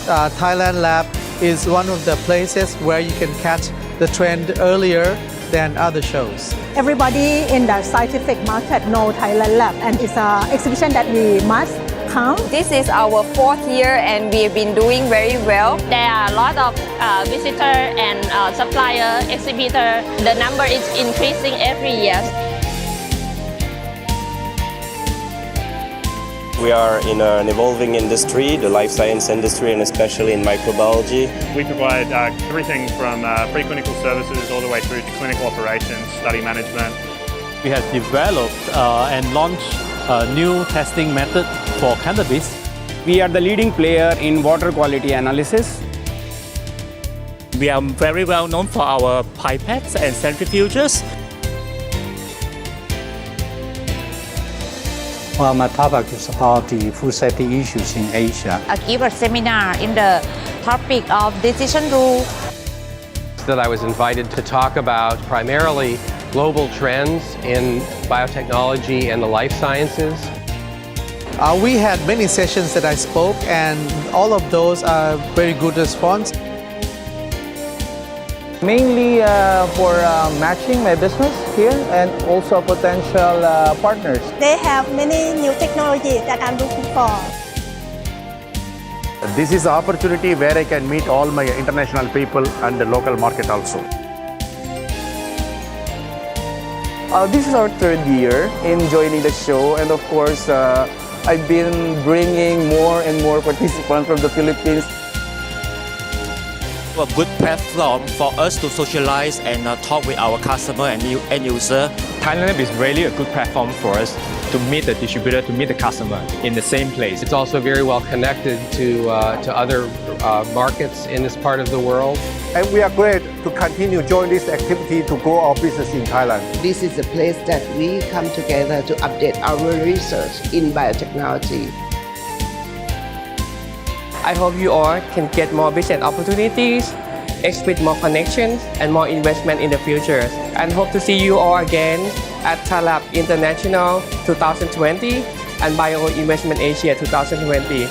Thailand Lab is one of the places where you can catch the trend earlier than other shows. Everybody in the scientific market know Thailand Lab, and it's an exhibition that we must come. This is our 4th year and we've been doing very well. There are a lot of visitor and supplier, exhibitor. The number is increasing every year. We are in an evolving industry, the life science industry, and especially in microbiology. We provide everything from preclinical services all the way through to clinical operations, study management. We have developed and launched a new testing method for cannabis. We are the leading player in water quality analysis. We are very well known for our pipettes and centrifuges. Well, my topic is about the food safety issues in Asia. I give a seminar in the topic of decision rule. That I was invited to talk about primarily global trends in biotechnology and the life sciences. We had many sessions that I spoke, and all of those are very good response. Mainly for matching my business here and also potential partners. They have many new technology that I'm looking for. This is an opportunity where I can meet all my international people and the local market also. This is our 3rd year in joining the show, and of course I've been bringing more and more participants from the Philippines. A good platform for us to socialize and talk with our customer and end user. Thailand Lab is really a good platform for us to meet the distributor, to meet the customer in the same place. It's also very well connected to other markets in this part of the world. And we are glad to continue join this activity to grow our business in Thailand. This is a place that we come together to update our research in biotechnology. I hope you all can get more business opportunities, expect more connections, and more investment in the future. And hope to see you all again at Thailand Lab International 2020 and Bio Investment Asia 2020.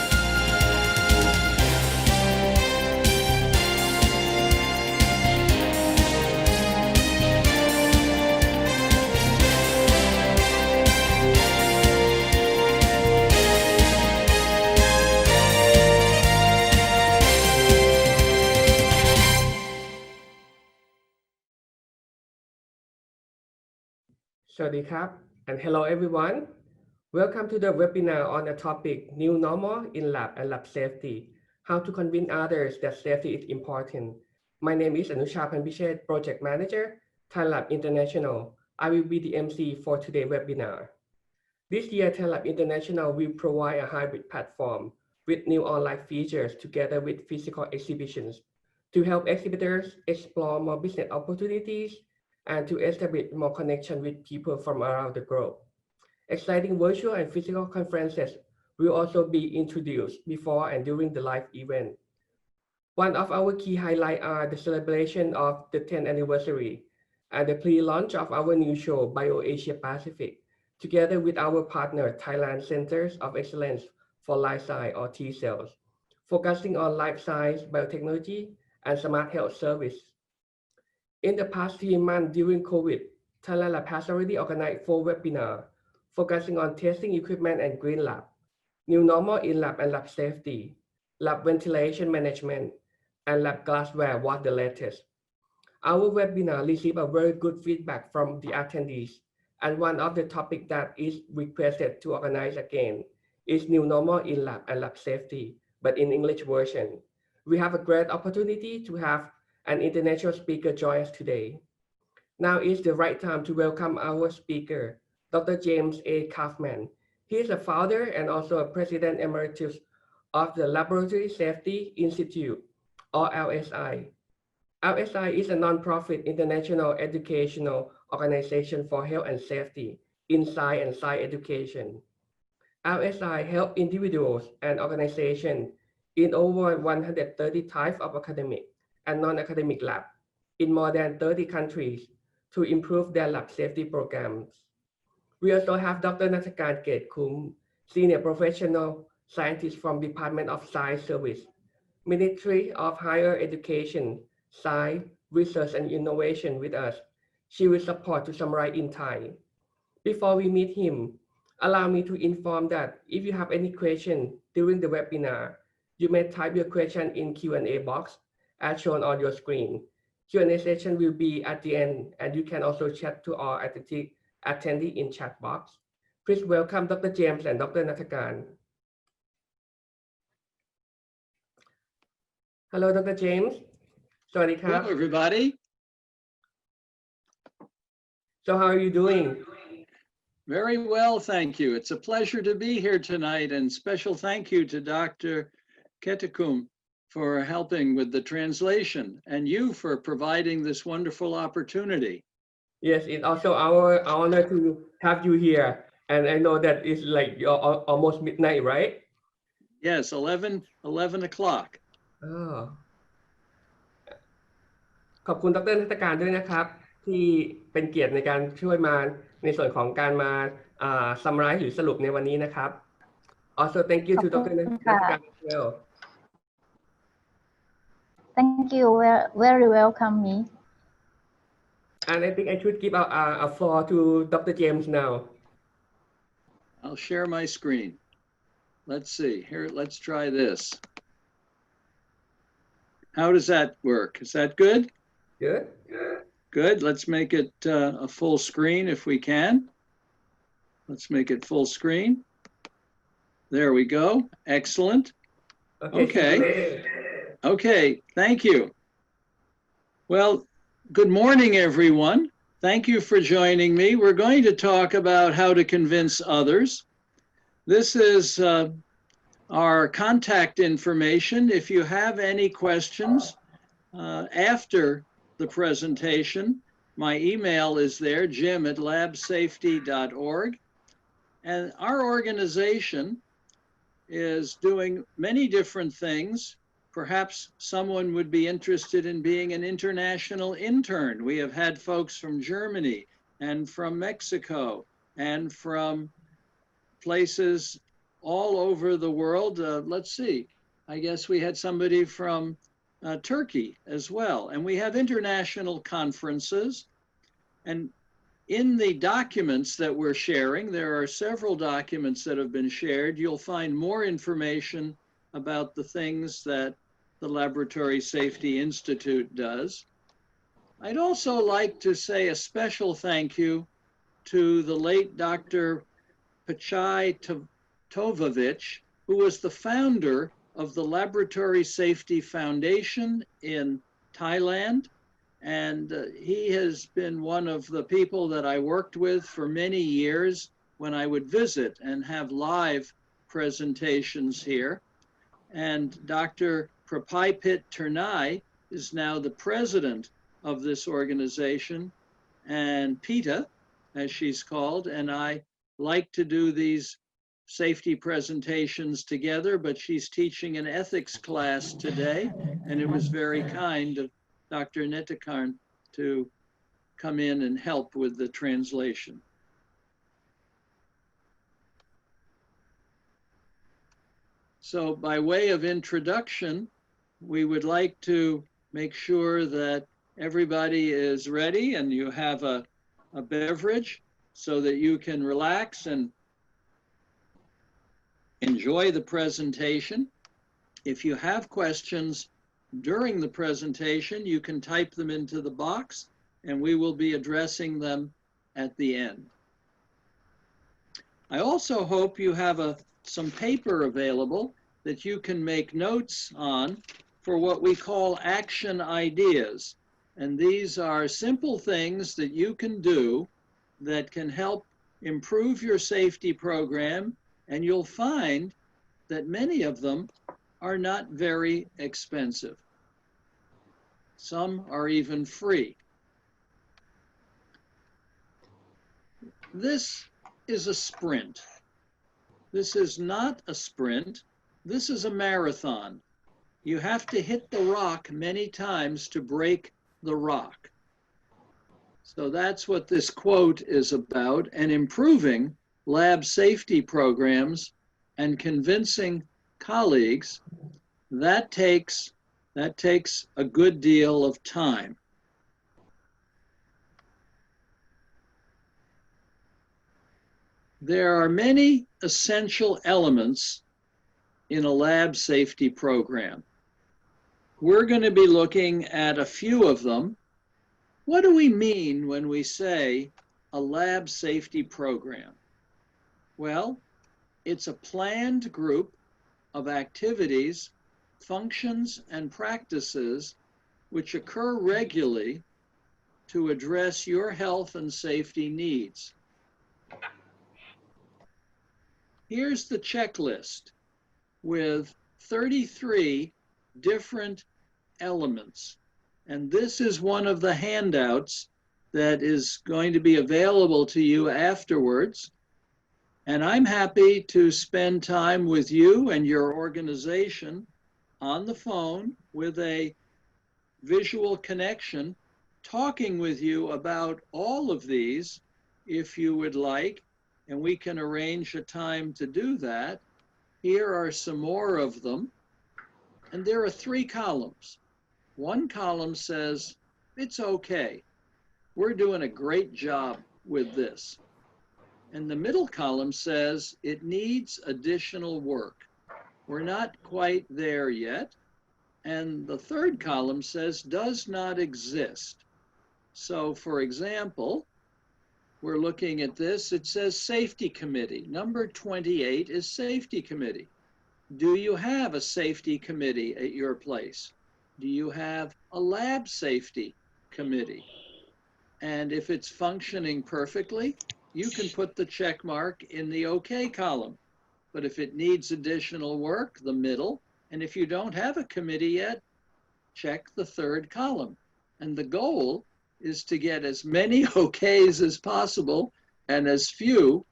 Sawadee krap, and hello everyone. Welcome to the webinar on the topic New Normal in Lab and Lab Safety, how to convince others that safety is important. My name is Anusha Panbichet, Project Manager, Thailand Lab International. I will be the MC for today's webinar. This year, Thailand Lab International will provide a hybrid platform with new online features together with physical exhibitions to help exhibitors explore more business opportunities and to establish more connection with people from around the globe. Exciting virtual and physical conferences will also be introduced before and during the live event. One of our key highlights are the celebration of the 10th anniversary and the pre-launch of our new show, Bio Asia Pacific, together with our partner, Thailand Centers of Excellence for Life Science or T-Cells, focusing on life science, biotechnology, and smart health service. In the past 3 months during COVID, Thailand Lab has already organized 4 webinars focusing on testing equipment and green lab, new normal in lab and lab safety, lab ventilation management, and lab glassware was the latest. Our webinar received a very good feedback from the attendees, and one of the topics that is requested to organize again is new normal in lab and lab safety, but in English version. We have a great opportunity to have an international speaker join us today. Now is the right time to welcome our speaker, Dr. James A. Kaufman. He is a founder and also a president emeritus of the Laboratory Safety Institute, or LSI. LSI is a nonprofit international educational organization for health and safety in science and science education. LSI helps individuals and organizations in over 130 types of academic and non-academic labs in more than 30 countries to improve their lab safety programs. We also have Dr. Nathakan Ket Kum, Senior Professional Scientist from Department of Science Service, Ministry of Higher Education, Science, Research and Innovation with us. She will support to summarize in Thai. Before we meet him, allow me to inform that if you have any question during the webinar, you may type your question in Q&A box as shown on your screen. Q&A session will be at the end, and you can also chat to our attendee in chat box. Please welcome Dr. James and Dr. Nathakan. Hello, Dr. James. Hello, everybody. So how are you doing? Very well, thank you. It's a pleasure to be here tonight, and special thank you to Dr. Ketikum for helping with the translation, and you for providing this wonderful opportunity. Yes, it's also our honor to have you here. And I know that it's like almost midnight, right? Yes, 11 o'clock. ขอบคุณดร.นัฐการด้วยนะครับที่เป็นเกียรติในการช่วยมาในส่วนของการมาsummarize หรือสรุปในวันนี้นะครับ Also thank you to Dr. นัฐการ as well. Thank you, very welcome me. And I think I should give a floor to Dr. James now. I'll share my screen. Let's see here. Let's try this. How does that work? Is that good? Good. Good. Let's make it a full screen if we can. Let's make it full screen. There we go. Excellent. Okay. Thank you. Well, good morning, everyone. Thank you for joining me. We're going to talk about how to convince others. This is our contact information. If you have any questions after the presentation, my email is there, jim@labsafety.org. And our organization is doing many different things. Perhaps someone would be interested in being an international intern. We have had folks from Germany and from Mexico and from places all over the world. Let's see, I guess we had somebody from Turkey as well. And we have international conferences. And in the documents that we're sharing, there are several documents that have been shared. You'll find more information about the things that the Laboratory Safety Institute does. I'd also like to say a special thank you to the late Dr. Pachai Tovovich, who was the founder of the Laboratory Safety Foundation in Thailand. And he has been one of the people that I worked with for many years when I would visit and have live presentations here. And Dr. Prapipit Turnai is now the president of this organization, and Pita, as she's called, and I like to do these safety presentations together, but she's teaching an ethics class today, and it was very kind of Dr. Netakarn to come in and help with the translation. So by way of introduction, we would like to make sure that everybody is ready and you have a beverage so that you can relax and enjoy the presentation. If you have questions during the presentation, you can type them into the box and we will be addressing them at the end. I also hope you have some paper available that you can make notes on for what we call action ideas. And these are simple things that you can do that can help improve your safety program, and you'll find that many of them are not very expensive. Some are even free. This is a sprint. This is not a sprint. This is a marathon. You have to hit the rock many times to break the rock. So that's what this quote is about, and improving lab safety programs and convincing colleagues That takes a good deal of time. There are many essential elements in a lab safety program. We're going to be looking at a few of them. What do we mean when we say a lab safety program? Well, it's a planned group of activities, functions, and practices which occur regularly to address your health and safety needs. Here's the checklist with 33 different elements. And this is one of the handouts that is going to be available to you afterwards. And I'm happy to spend time with you and your organization on the phone with a visual connection, talking with you about all of these if you would like, and we can arrange a time to do that. Here are some more of them. And there are 3 columns. One column says, it's okay. We're doing a great job with this. And the middle column says, it needs additional work. We're not quite there yet. And the third column says, does not exist. So for example, we're looking at this. It says safety committee. Number 28 is safety committee. Do you have a safety committee at your place? Do you have a lab safety committee? And if it's functioning perfectly, you can put the check mark in the OK column. But if it needs additional work, the middle. And if you don't have a committee yet, check the third column. And the goal is to get as many OKs as possible and as few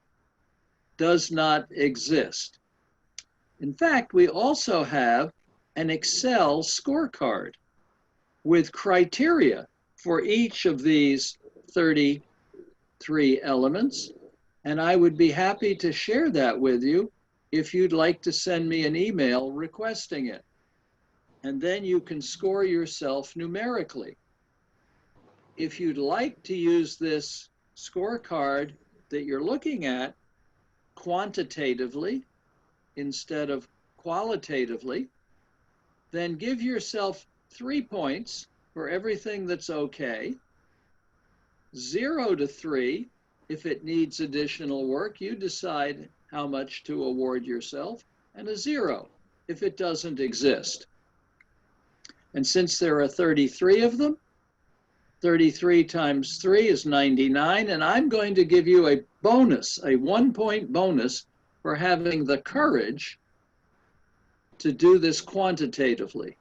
does not exist. In fact, we also have an Excel scorecard with criteria for each of these 33 elements. And I would be happy to share that with you if you'd like to send me an email requesting it. And then you can score yourself numerically. If you'd like to use this scorecard that you're looking at quantitatively instead of qualitatively, then give yourself 3 points for everything that's okay, 0 to 3 if it needs additional work. You decide how much to award yourself, and a 0 if it doesn't exist. And since there are 33 of them, 33 times 3 is 99, and I'm going to give you a bonus, a 1-point bonus for having the courage to do this quantitatively.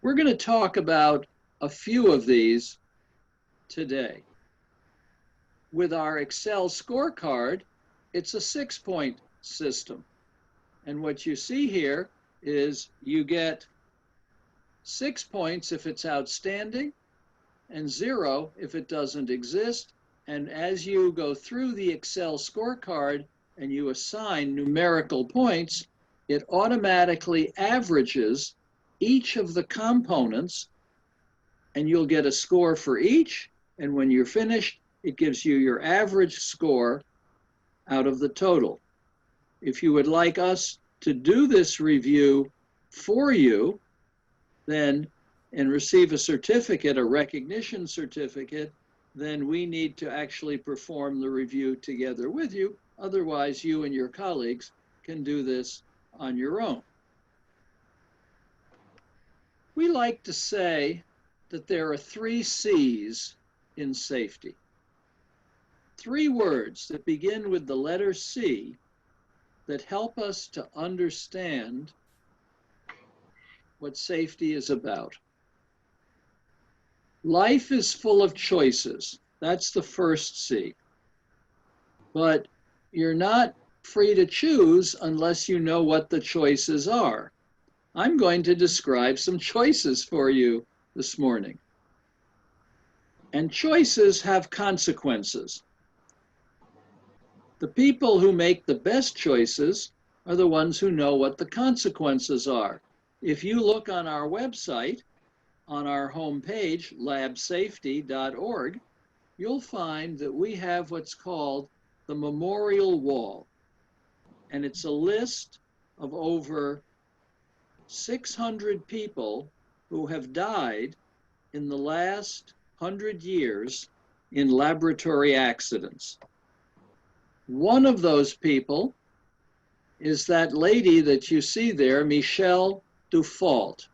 We're going to talk about a few of these today. With our Excel scorecard, it's a 6-point system. And what you see here is you get 6 points if it's outstanding and 0 if it doesn't exist. And as you go through the Excel scorecard and you assign numerical points, it automatically averages each of the components and you'll get a score for each. And when you're finished, it gives you your average score out of the total. If you would like us to do this review for you, then and receive a certificate, a recognition certificate, then we need to actually perform the review together with you. Otherwise, you and your colleagues can do this on your own. We like to say that there are 3 C's in safety. 3 words that begin with the letter C that help us to understand what safety is about. Life is full of choices. That's the first C. But you're not free to choose unless you know what the choices are. I'm going to describe some choices for you this morning. And choices have consequences. The people who make the best choices are the ones who know what the consequences are. If you look on our website, on our homepage, labsafety.org, you'll find that we have what's called the Memorial Wall. And it's a list of over 600 people who have died in the last 100 years in laboratory accidents. One of those people is that lady that you see there, Michelle Dufault,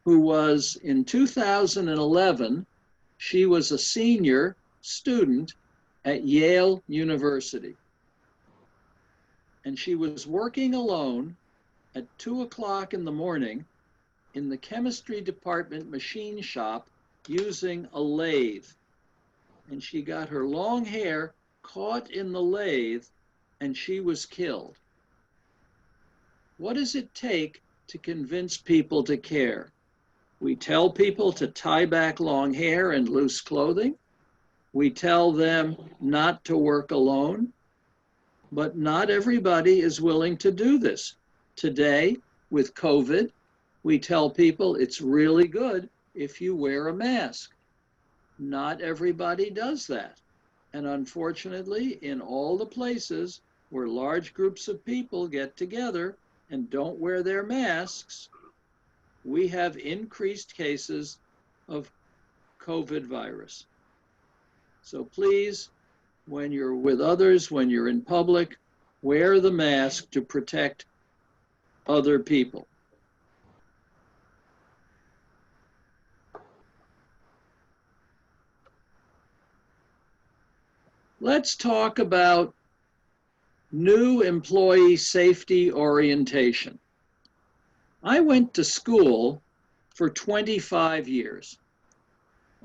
who was in 2011, she was a senior student at Yale University. And she was working alone at 2 o'clock in the morning in the chemistry department machine shop using a lathe. And she got her long hair caught in the lathe and she was killed. What does it take to convince people to care? We tell people to tie back long hair and loose clothing. We tell them not to work alone, but not everybody is willing to do this. Today, with COVID, we tell people it's really good if you wear a mask. Not everybody does that. And unfortunately, in all the places where large groups of people get together and don't wear their masks, we have increased cases of COVID virus. So please, when you're with others, when you're in public, wear the mask to protect other people. Let's talk about new employee safety orientation. I went to school for 25 years.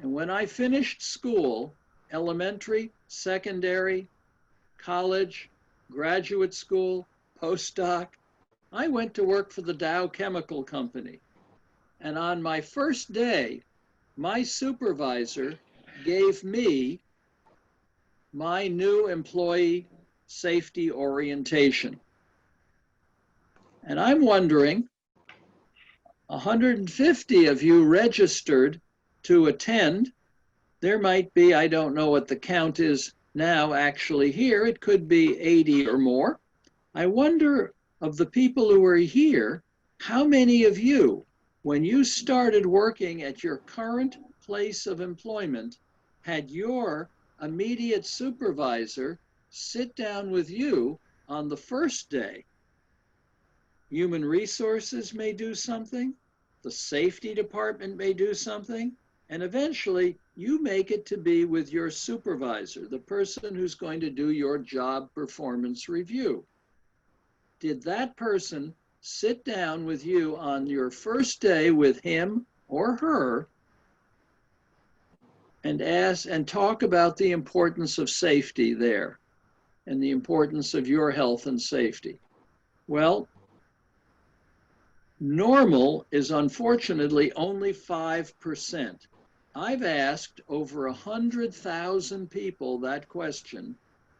And when I finished school, elementary, secondary, college, graduate school, postdoc, I went to work for the Dow Chemical Company. And on my first day, my supervisor gave me my new employee safety orientation. And I'm wondering, 150 of you registered to attend. There might be, I don't know what the count is now actually here, it could be 80 or more. I wonder, of the people who are here, how many of you, when you started working at your current place of employment, had your immediate supervisor sit down with you on the first day? Human resources may do something, the safety department may do something, and eventually you make it to be with your supervisor, the person who's going to do your job performance review. Did that person sit down with you on your first day with him or her and ask and talk about the importance of safety there and the importance of your health and safety? Well, normal is unfortunately only 5%. I've asked over 100,000 people that question,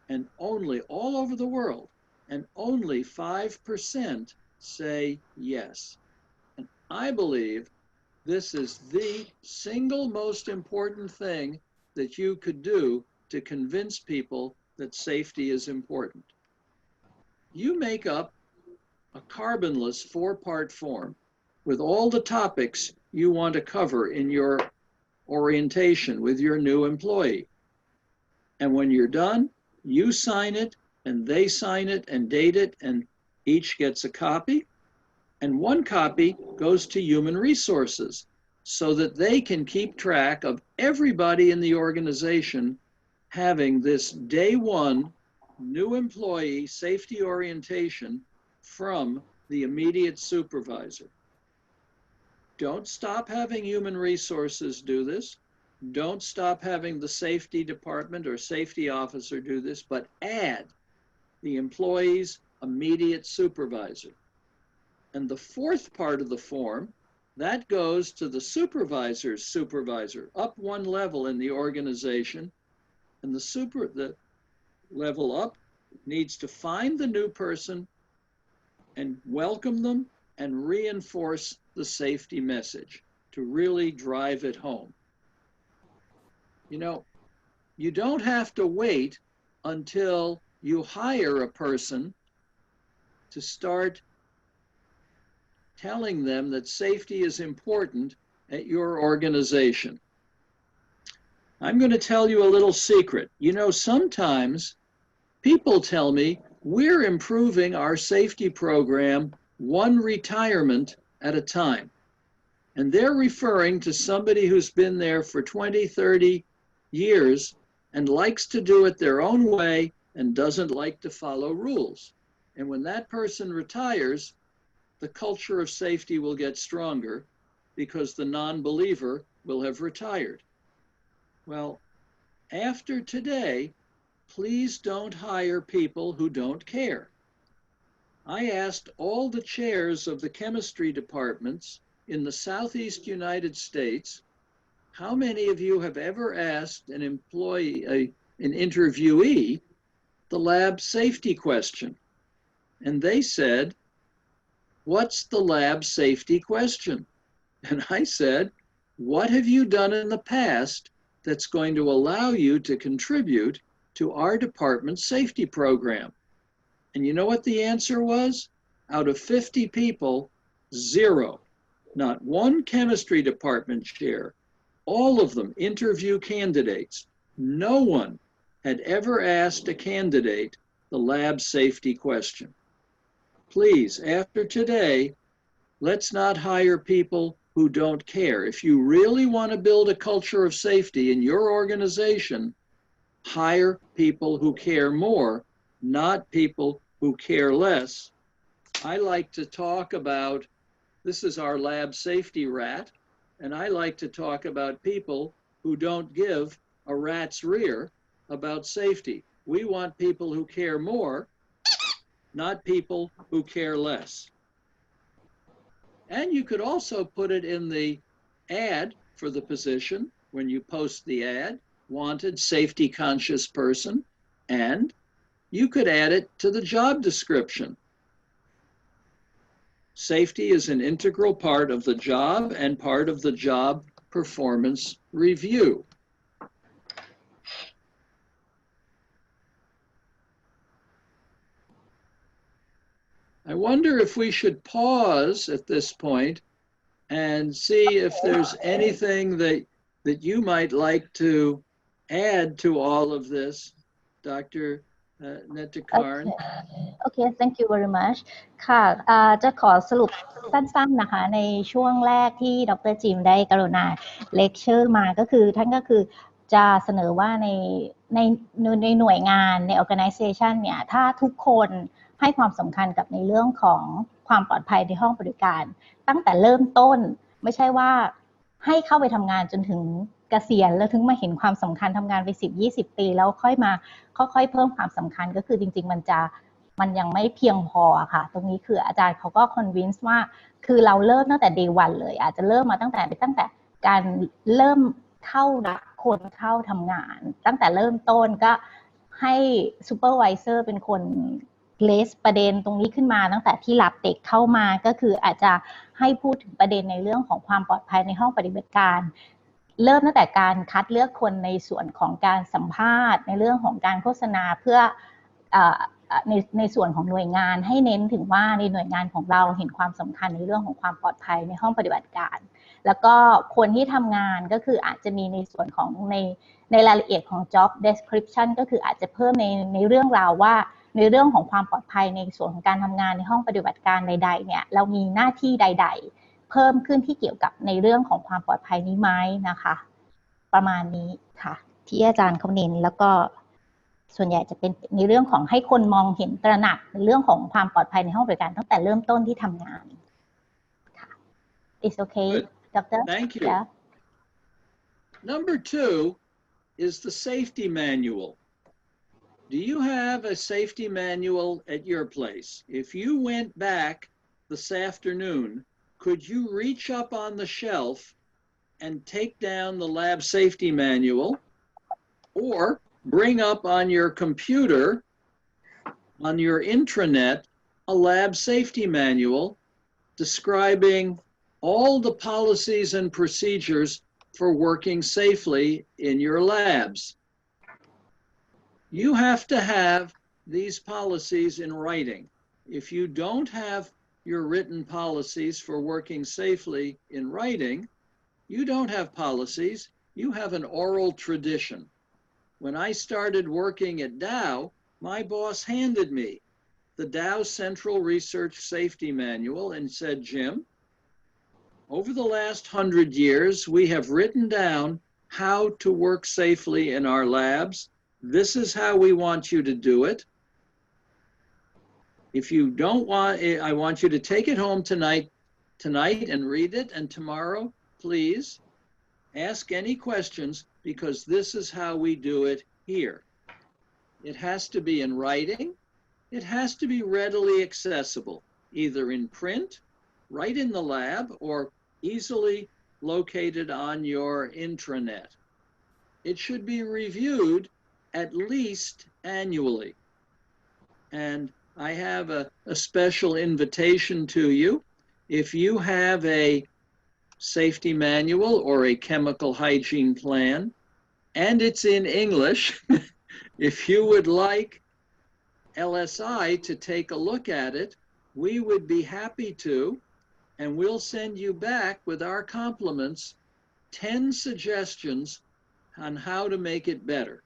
and only all over the world, and only 5% say yes. And I believe this is the single most important thing that you could do to convince people that safety is important. You make up a carbonless 4-part form with all the topics you want to cover in your orientation with your new employee. And when you're done, you sign it and they sign it and date it, and each gets a copy. And one copy goes to human resources so that they can keep track of everybody in the organization having this day one new employee safety orientation from the immediate supervisor. Don't stop having human resources do this. Don't stop having the safety department or safety officer do this, but add the employee's immediate supervisor. And the fourth part of the form, that goes to the supervisor's supervisor, up one level in the organization. And the level up needs to find the new person and welcome them and reinforce the safety message to really drive it home. You know, you don't have to wait until you hire a person to start telling them that safety is important at your organization. I'm going to tell you a little secret. You know, sometimes people tell me we're improving our safety program one retirement at a time. And they're referring to somebody who's been there for 20, 30 years and likes to do it their own way and doesn't like to follow rules. And when that person retires, the culture of safety will get stronger because the non-believer will have retired. Well, after today, please don't hire people who don't care. I asked all the chairs of the chemistry departments in the Southeast United States, how many of you have ever asked an employee, an interviewee, the lab safety question? And they said, what's the lab safety question? And I said, what have you done in the past that's going to allow you to contribute to our department's safety program? And you know what the answer was? Out of 50 people, 0. Not one chemistry department chair. All of them interview candidates. No one had ever asked a candidate the lab safety question. Please, after today, let's not hire people who don't care. If you really want to build a culture of safety in your organization, hire people who care more, not people who care less. I like to talk about, this is our lab safety rat, and I like to talk about people who don't give a rat's rear about safety. We want people who care more, not people who care less. And you could also put it in the ad for the position when you post the ad, wanted safety conscious person, and you could add it to the job description. Safety is an integral part of the job and part of the job performance review. I wonder if we should pause at this point and see if there's anything that you might like to add to all of this, Dr. Netakarn. Okay, thank you very much. ค่ะจะขอสรุปสั้นๆนะคะในช่วงแรกที่ดร.จิมได้กรุณาเลคเชอร์มาก็คือท่านก็คือจะเสนอว่าในหน่วยงานใน organization เนี่ยถ้าทุกคนให้ความสำคัญกับในเรื่องของความปลอดภัยในห้องบริการตั้งแต่เริ่มต้นไม่ใช่ว่าให้เข้าไปทำงานจนถึงเกษียณแล้วถึงมาเห็นความสำคัญทำงานไป10-20 ปีแล้วค่อยเพิ่มความสำคัญก็คือจริงๆมันยังไม่เพียงพอค่ะตรงนี้คืออาจารย์เขาก็คอนวินส์ว่าคือเราเริ่มตั้งแต่ day 1 เลยอาจจะเริ่มมาตั้งแต่การเริ่มเข้ารับคนเข้าทำงานตั้งแต่เริ่มต้นก็ให้ซูเปอร์วิเซอร์เป็นคนเลสประเด็นตรงนี้ขึ้นมาตั้งแต่ที่รับเด็กเข้ามาก็คืออาจจะให้พูดถึงประเด็นในเรื่องของความปลอดภัยในห้องปฏิบัติการเริ่มตั้งแต่การคัดเลือกคนในส่วนของการสัมภาษณ์ในเรื่องของการโฆษณาเพื่อในส่วนของหน่วยงานให้เน้นถึงว่าในหน่วยงานของเราเห็นความสำคัญในเรื่องของความปลอดภัยในห้องปฏิบัติการแล้วก็คนที่ทำงานก็คืออาจจะมีในส่วนของในรายละเอียดของ job description ก็คืออาจจะเพิ่มในเรื่องราวว่าในเรื่องของความปลอดภัยในส่วนของการทำงานในห้องปฏิบัติการใดๆเนี่ยเรามีหน้าที่ใดๆเพิ่มขึ้นที่เกี่ยวกับในเรื่องของความปลอดภัยนี้ไหมนะคะประมาณนี้ค่ะที่อาจารย์เขาเน้นแล้วก็ส่วนใหญ่จะเป็นในเรื่องของให้คนมองเห็นตระหนักในเรื่องของความปลอดภัยในห้องบริการตั้งแต่เริ่มต้นที่ทำงานค่ะ It's okay Doctor Thank you Number 2 is the safety manual. Do you have a safety manual at your place? If you went back this afternoon, could you reach up on the shelf and take down the lab safety manual or bring up on your computer, on your intranet, a lab safety manual describing all the policies and procedures for working safely in your labs. You have to have these policies in writing. If you don't have your written policies for working safely in writing, you don't have policies, you have an oral tradition. When I started working at Dow, my boss handed me the Dow Central Research Safety Manual and said, Jim, over the last 100 years, we have written down how to work safely in our labs. This is how we want you to do it. If you don't want it, I want you to take it home tonight and read it, and tomorrow, please ask any questions, because this is how we do it here. It has to be in writing. It has to be readily accessible, either in print, right in the lab, or easily located on your intranet. It should be reviewed at least annually. And I have a special invitation to you. If you have a safety manual or a chemical hygiene plan, and it's in English, if you would like LSI to take a look at it, we would be happy to, and we'll send you back with our compliments 10 suggestions on how to make it better.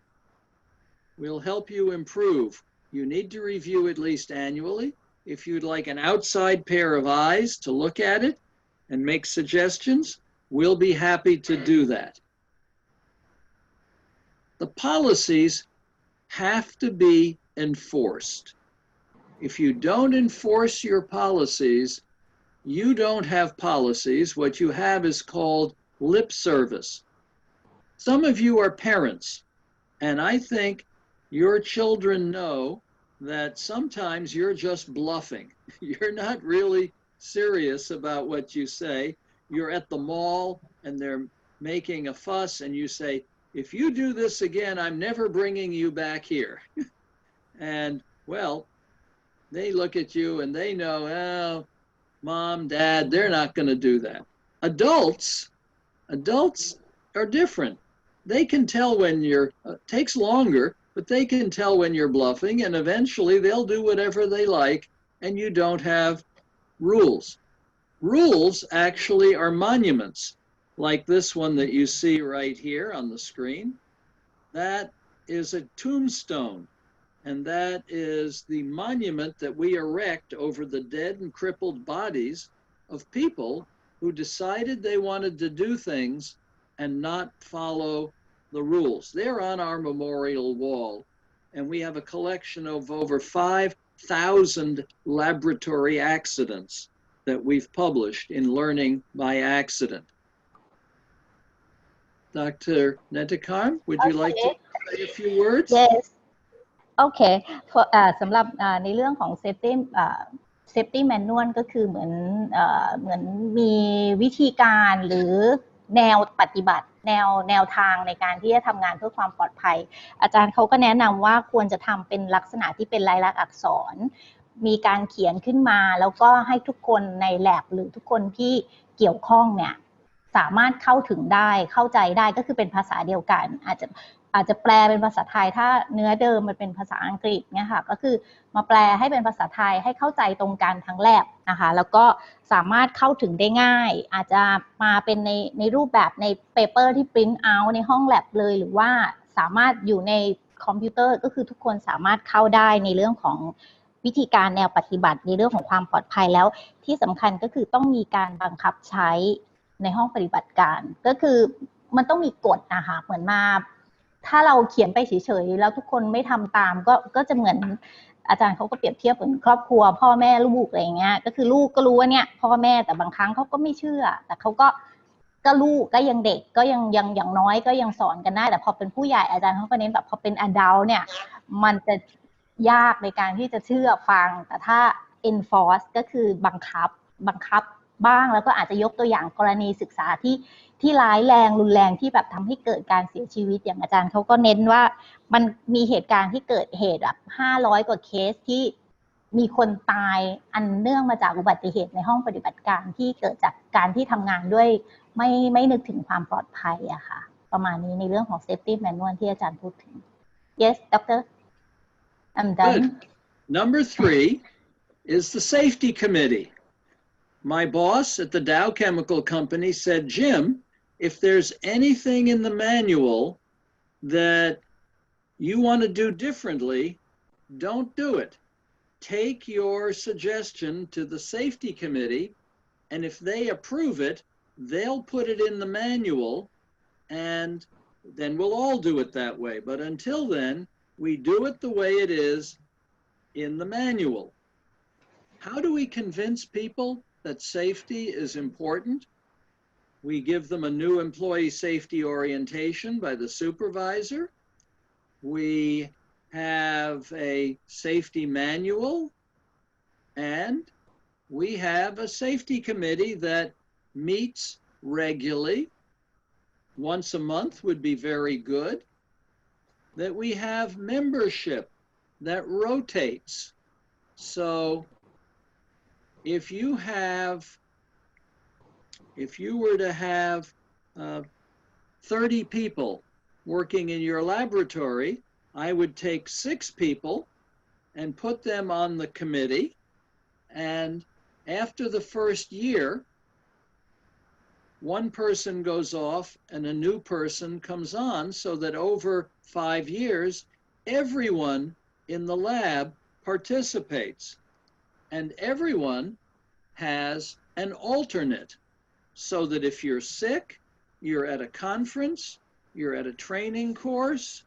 We'll help you improve. You need to review at least annually. If you'd like an outside pair of eyes to look at it and make suggestions, we'll be happy to do that. The policies have to be enforced. If you don't enforce your policies, you don't have policies. What you have is called lip service. Some of you are parents, and I think your children know that sometimes you're just bluffing. You're not really serious about what you say. You're at the mall and they're making a fuss, and you say, if you do this again, I'm never bringing you back here. And well, they look at you and they know, oh, mom, dad, they're not going to do that. Adults are different. They can tell when you're, takes longer, but they can tell when you're bluffing, and eventually they'll do whatever they like, and you don't have rules. Rules actually are monuments, like this one that you see right here on the screen. That is a tombstone, and that is the monument that we erect over the dead and crippled bodies of people who decided they wanted to do things and not follow the rules. They're on our memorial wall, and we have a collection of over 5,000 laboratory accidents that we've published in Learning by Accident. Dr. Netikar, would you like to say a few words? Yes. Okay. สำหรับในเรื่องของ safety manual ก็คือเหมือนมีวิธีการหรือแนวปฏิบัติแนวทางในการที่จะทำงานเพื่อความปลอดภัยอาจารย์เขาก็แนะนำว่าควรจะทำเป็นลักษณะที่เป็นลายลักษณ์อักษรมีการเขียนขึ้นมาแล้วก็ให้ทุกคนใน lab หรือทุกคนที่เกี่ยวข้องเนี่ยสามารถเข้าถึงได้เข้าใจได้ก็คือเป็นภาษาเดียวกันอาจจะแปลเป็นภาษาไทยถ้าเนื้อเดิมมันเป็นภาษาอังกฤษเนี่ยค่ะก็คือมาแปลให้เป็นภาษาไทยให้เข้าใจตรงกันทั้ง lab นะคะแล้วก็สามารถเข้าถึงได้ง่ายอาจจะมาเป็นในรูปแบบในเปเปอร์ที่ print out ในห้อง lab เลยหรือว่าสามารถอยู่ในคอมพิวเตอร์ก็คือทุกคนสามารถเข้าได้ในเรื่องของวิธีการแนวปฏิบัติในเรื่องของความปลอดภัยแล้วที่สำคัญก็คือต้องมีการบังคับใช้ในห้องปฏิบัติการก็คือมันต้องมีกฎนะคะเหมือนมาถ้าเราเขียนไปเฉยๆแล้วทุกคนไม่ทำตามก็จะเหมือนอาจารย์เขาก็เปรียบเทียบเหมือนครอบครัวพ่อแม่ลูกอะไรอย่างเงี้ยก็คือลูกก็รู้ว่าเนี่ยพ่อแม่แต่บางครั้งเขาก็ไม่เชื่อแต่เขาก็ลูกก็ยังเด็กก็ยังอย่างน้อยก็ยังสอนกันได้แต่พอเป็นผู้ใหญ่อาจารย์เขาก็เน้นแบบพอเป็น adult เนี่ยมันจะยากในการที่จะเชื่อฟังแต่ถ้า enforce ก็คือบังคับบ้างแล้วก็อาจจะยกตัวอย่างกรณีศึกษาที่ร้ายแรงรุนแรงที่แบบทำให้เกิดการเสียชีวิตอย่างอาจารย์เขาก็เน้นว่ามันมีเหตุการณ์ที่เกิดเหตุแบบ500 กว่าเคสที่ มีคนตายอันเนื่องมาจากอุบัติเหตุในห้องปฏิบัติการที่เกิดจากการที่ทำงานด้วยไม่นึกถึงความปลอดภัยอะค่ะประมาณนี้ในเรื่องของ safety manual ที่อาจารย์พูดถึง yes doctor I'm done. Good. Number 3 is the safety committee. My boss at the Dow Chemical Company said, Jim, if there's anything in the manual that you want to do differently, don't do it. Take your suggestion to the safety committee, and if they approve it, they'll put it in the manual, and then we'll all do it that way. But until then, we do it the way it is in the manual. How do we convince people that safety is important? We give them a new employee safety orientation by the supervisor. We have a safety manual, and we have a safety committee that meets regularly. Once a month would be very good. That we have membership that rotates. So if you were to have 30 people working in your laboratory, I would take 6 people and put them on the committee, and after the first year, one person goes off and a new person comes on, so that over 5 years, everyone in the lab participates, and everyone has an alternate, so that if you're sick, you're at a conference, you're at a training course,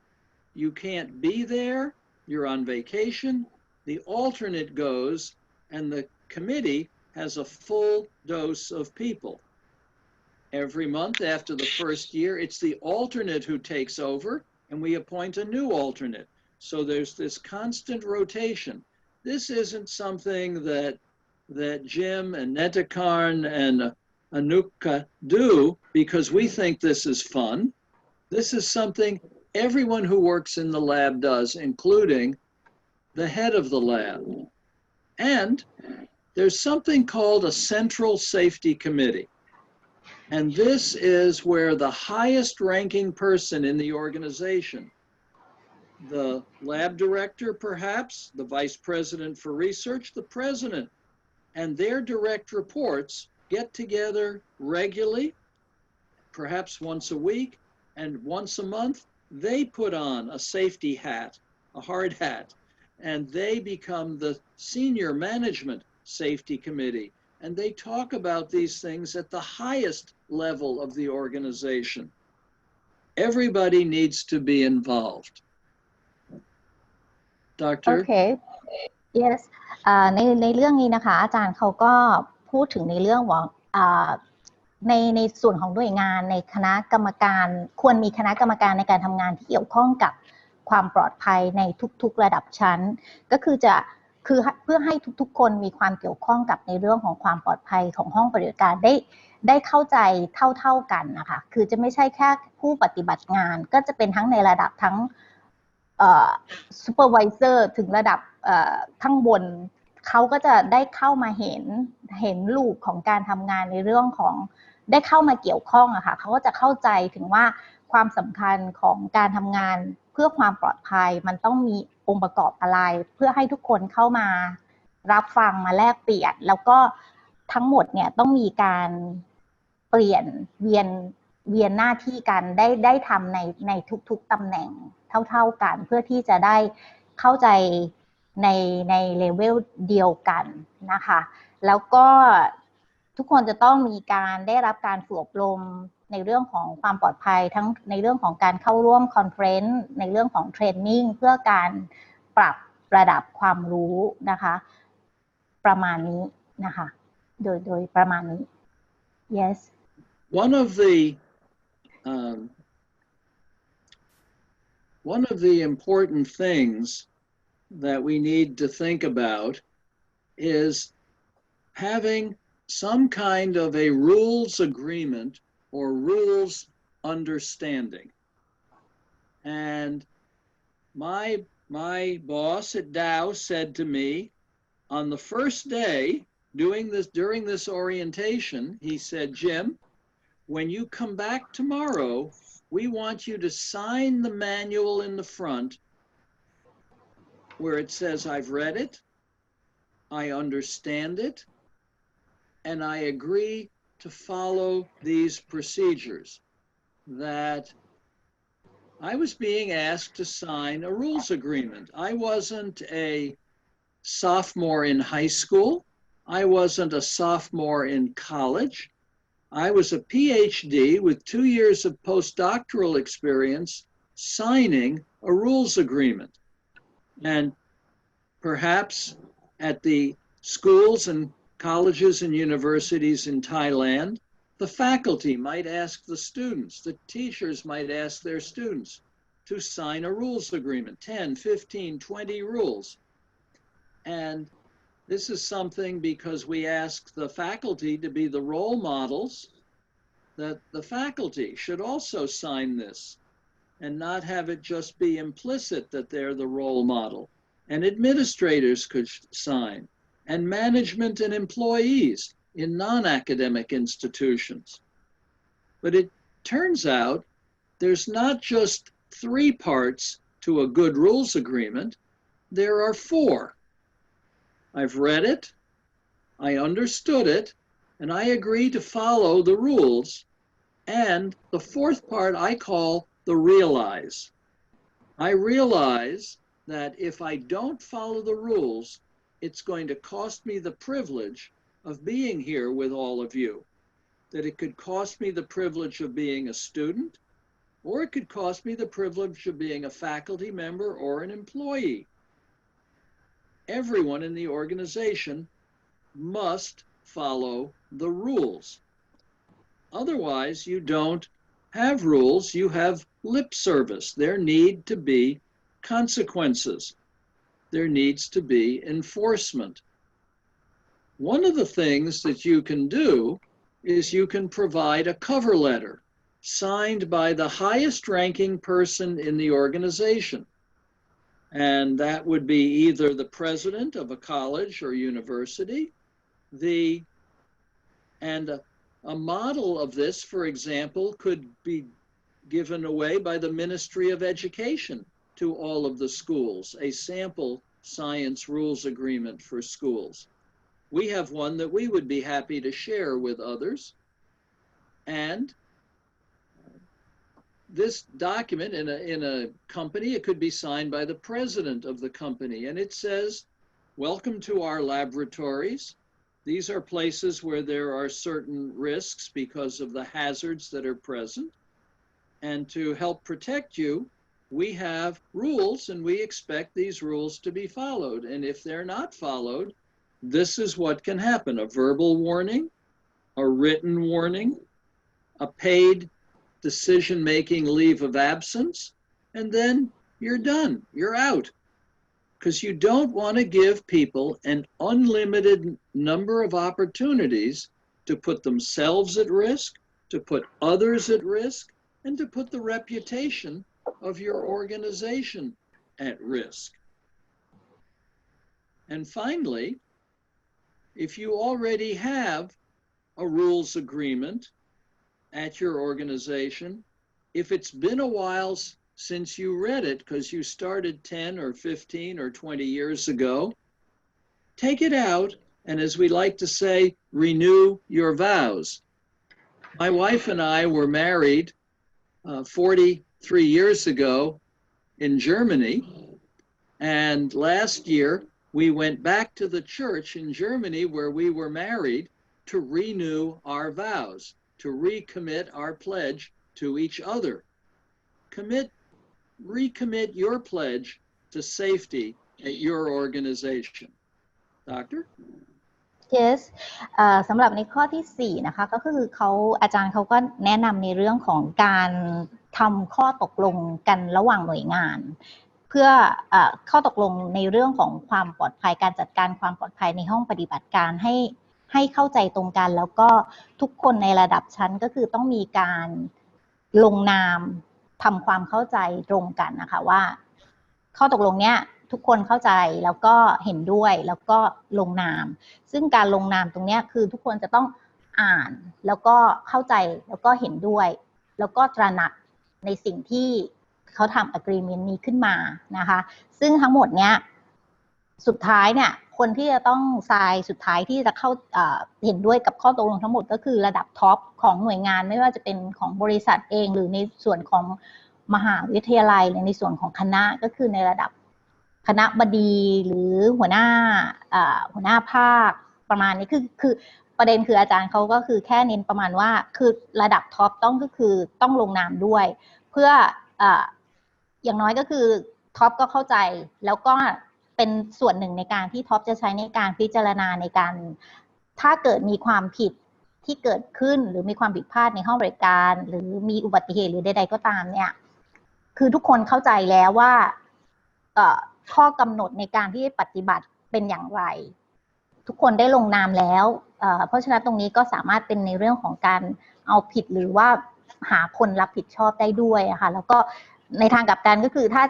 you can't be there, you're on vacation, the alternate goes, and the committee has a full dose of people. Every month after the first year, it's the alternate who takes over, and we appoint a new alternate. So there's this constant rotation. This isn't something that Jim and Netakarn and Anuka do because we think this is fun. This is something everyone who works in the lab does, including the head of the lab. And there's something called a central safety committee. And this is where the highest ranking person in the organization, the lab director perhaps, the vice president for research, the president, and their direct reports get together regularly, perhaps once a week, and once a month, they put on a safety hat, a hard hat, and they become the senior management safety committee. And they talk about these things at the highest level of the organization. Everybody needs to be involved. Doctor? Okay. Yes. ในเรื่องนี้นะคะอาจารย์เขาก็พูดถึงในเรื่องว่าในส่วนของหน่วยงานในคณะกรรมการควรมีคณะกรรมการในการทำงานที่เกี่ยวข้องกับความปลอดภัยในทุกๆระดับชั้นก็คือเพื่อให้ทุกๆคนมีความเกี่ยวข้องกับในเรื่องของความปลอดภัยของห้องปฏิบัติการได้เข้าใจเท่ากันนะคะคือจะไม่ใช่แค่ผู้ปฏิบัติงานก็จะเป็นทั้งในระดับทั้งsupervisor ถึงระดับข้างบนเขาก็จะได้เข้ามาเห็นลูกของการทำงานในเรื่องของได้เข้ามาเกี่ยวข้องอะค่ะเขาก็จะเข้าใจถึงว่าความสำคัญของการทำงานเพื่อความปลอดภัยมันต้องมีองค์ประกอบอะไรเพื่อให้ทุกคนเข้ามารับฟังมาแลกเปลี่ยนแล้วก็ทั้งหมดเนี่ยต้องมีการเปลี่ยนเวียนหน้าที่กันได้ทำในทุกๆตำแหน่งเท่ากันเพื่อที่จะได้เข้าใจในเลเวลเดียวกันนะคะแล้วก็ทุกคนจะต้องมีการได้รับการฝึกอบรมในเรื่องของความปลอดภัยทั้งในเรื่องของการเข้าร่วมคอนเฟรนซ์ในเรื่องของเทรนนิ่งเพื่อการปรับระดับความรู้นะคะประมาณนี้นะคะโดยประมาณนี้ yes one of the important things that we need to think about is having some kind of a rules agreement or rules understanding. And my boss at Dow said to me, on the first day during this orientation, he said, Jim, when you come back tomorrow, we want you to sign the manual in the front where it says, I've read it, I understand it, and I agree to follow these procedures. That I was being asked to sign a rules agreement. I wasn't a sophomore in high school. I wasn't a sophomore in college. I was a PhD with 2 years of postdoctoral experience signing a rules agreement. And perhaps at the schools and colleges and universities in Thailand, the faculty might ask the students, the teachers might ask their students to sign a rules agreement, 10, 15, 20 rules. And this is something because we ask the faculty to be the role models, that the faculty should also sign this and not have it just be implicit that they're the role model. And administrators could sign, and management and employees in non-academic institutions. But it turns out there's not just 3 parts to a good rules agreement, there are 4. I've read it, I understood it, and I agree to follow the rules. And the 4th part I call the realize. I realize that if I don't follow the rules, it's going to cost me the privilege of being here with all of you. That it could cost me the privilege of being a student, or it could cost me the privilege of being a faculty member or an employee. Everyone in the organization must follow the rules. Otherwise, you don't have rules, you have lip service. There need to be consequences. There needs to be enforcement. One of the things that you can do is you can provide a cover letter signed by the highest ranking person in the organization. And that would be either the president of a college or university. A model of this, for example, could be given away by the Ministry of Education to all of the schools, a sample science rules agreement for schools. We have one that we would be happy to share with others. And this document in a company, it could be signed by the president of the company, and it says, welcome to our laboratories. These are places where there are certain risks because of the hazards that are present. And to help protect you, we have rules, and we expect these rules to be followed. And if they're not followed, this is what can happen: a verbal warning, a written warning, a paid decision-making leave of absence, and then you're done, you're out. Because you don't want to give people an unlimited number of opportunities to put themselves at risk, to put others at risk, and to put the reputation of your organization at risk. And finally, if you already have a rules agreement at your organization, if it's been a while since you read it, because you started 10 or 15 or 20 years ago, take it out, and as we like to say, renew your vows. My wife and I were married 43 years ago in Germany, and last year we went back to the church in Germany where we were married to renew our vows, to recommit our pledge to each other. Recommit your pledge to safety at your organization. Doctor? Yes สำหรับในข้อที่4นะคะก็คืออาจารย์เขาก็แนะนำในเรื่องของการทำข้อตกลงกันระหว่างหน่วยงานเพื่อข้อตกลงในเรื่องของความปลอดภัยการจัดการความปลอดภัยในห้องปฏิบัติการให้เข้าใจตรงกันแล้วก็ทุกคนในระดับชั้นก็คือต้องมีการลงนามทำความเข้าใจตรงกันนะคะว่าข้อตกลงเนี้ย ทุกคนเข้าใจแล้วก็เห็นด้วยแล้วก็ลงนามซึ่งการลงนามตรงนี้คือทุกคนจะต้องอ่านแล้วก็เข้าใจแล้วก็เห็นด้วยแล้วก็ตระหนักในสิ่งที่เขาทำ agreement นี้ขึ้นมานะคะซึ่งทั้งหมดเนี้ยสุดท้ายเนี่ยคนที่จะต้องทรายสุดท้ายที่จะเข้าเห็นด้วยกับข้อตกลงทั้งหมดก็คือระดับท็อปของหน่วยงานไม่ว่าจะเป็นของบริษัทเองหรือในส่วนของมหาวิทยาลัยหรือในส่วนของคณะก็คือในระดับคณะบดีหรือหัวหน้าภาคประมาณนี้คือประเด็นคืออาจารย์เขาก็คือแค่เน้นประมาณว่าคือระดับท็อปก็คือต้องลงนามด้วยเพื่ออย่างน้อยก็คือท็อปก็เข้าใจแล้วก็เป็นส่วนหนึ่งในการที่ท็อปจะใช้ในการพิจารณาในการถ้าเกิดมีความผิดที่เกิดขึ้นหรือมีความผิดพลาดในห้องบริการหรือมีอุบัติเหตุหรือใดๆก็ตามเนี่ยคือทุกคนเข้าใจแล้วว่าข้อกำหนดในการที่ปฏิบัติเป็นอย่างไรทุกคนได้ลงนามแล้วเพราะฉะนั้นตรงนี้ก็สามารถเป็นในเรื่องของการเอาผิดหรือว่าหาคนรับผิดชอบได้ด้วยค่ะแล้วก็ในทางกลับกันก็คือถ้า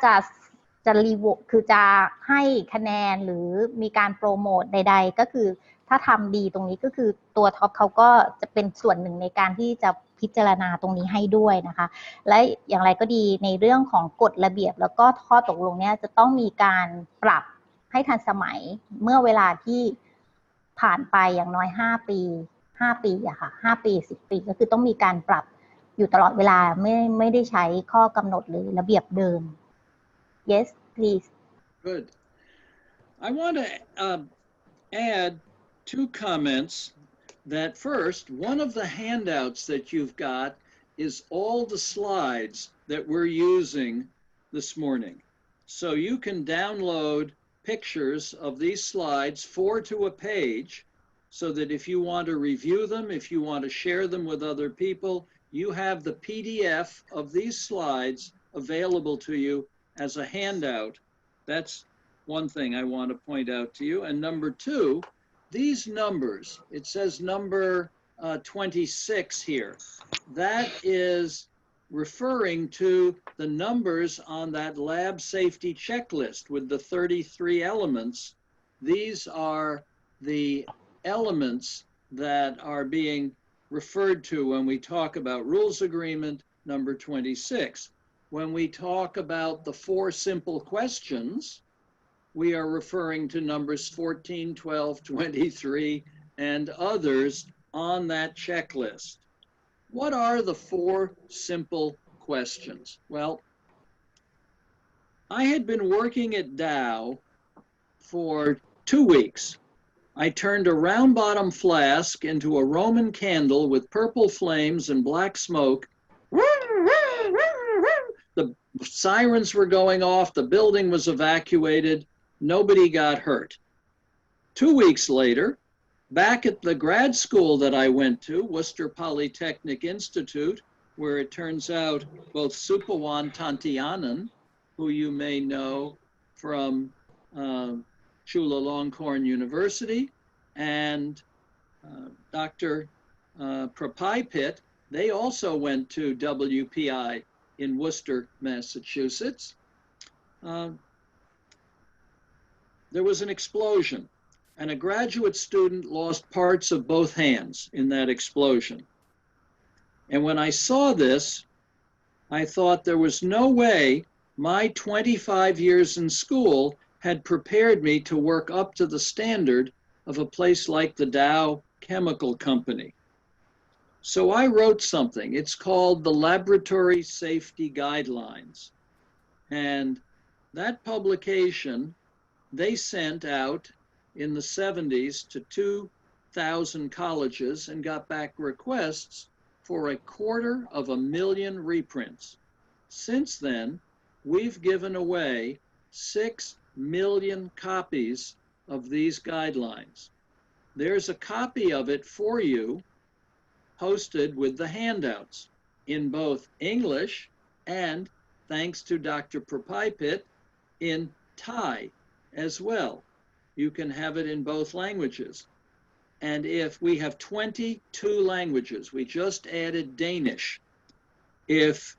จะรีโวคือจะให้คะแนนหรือมีการโปรโมทใดๆก็คือถ้าทำดีตรงนี้ก็คือตัวท็อปเขาก็จะเป็นส่วนหนึ่งในการที่จะพิจารณาตรงนี้ให้ด้วยนะคะและอย่างไรก็ดีในเรื่องของกฎระเบียบแล้วก็ข้อตกลงเนี่ยจะต้องมีการปรับให้ทันสมัยเมื่อเวลาที่ผ่านไปอย่างน้อย5 ปีอะค่ะ5 ปี10 ปีก็คือต้องมีการปรับอยู่ตลอดเวลาไม่ได้ใช้ข้อกำหนดหรือระเบียบเดิม Yes please Good. I want to add 2 comments that first, one of the handouts that you've got is all the slides that we're using this morning. So you can download pictures of these slides 4 to a page so that if you want to review them, if you want to share them with other people, you have the PDF of these slides available to you as a handout. That's one thing I want to point out to you. And number 2, these numbers, it says number 26 here. That is referring to the numbers on that lab safety checklist with the 33 elements. These are the elements that are being referred to when we talk about rules agreement number 26. When we talk about the 4 simple questions, we are referring to numbers 14, 12, 23, and others on that checklist. What are the 4 simple questions? Well, I had been working at Dow for 2 weeks. I turned a round bottom flask into a Roman candle with purple flames and black smoke. The sirens were going off, the building was evacuated, nobody got hurt. 2 weeks later, back at the grad school that I went to, Worcester Polytechnic Institute, where it turns out both Supawan Tantianan, who you may know from Chulalongkorn University, and Dr. Prapipit, they also went to WPI in Worcester, Massachusetts. There was an explosion, and a graduate student lost parts of both hands in that explosion. And when I saw this, I thought there was no way my 25 years in school had prepared me to work up to the standard of a place like the Dow Chemical Company. So I wrote something. It's called the Laboratory Safety Guidelines. And that publication, they sent out in the 70s to 2,000 colleges and got back requests for 250,000 reprints. Since then, we've given away 6 million copies of these guidelines. There's a copy of it for you posted with the handouts in both English and, thanks to Dr. Prapipit, in Thai as well. You can have it in both languages. And if we have 22 languages, we just added Danish. If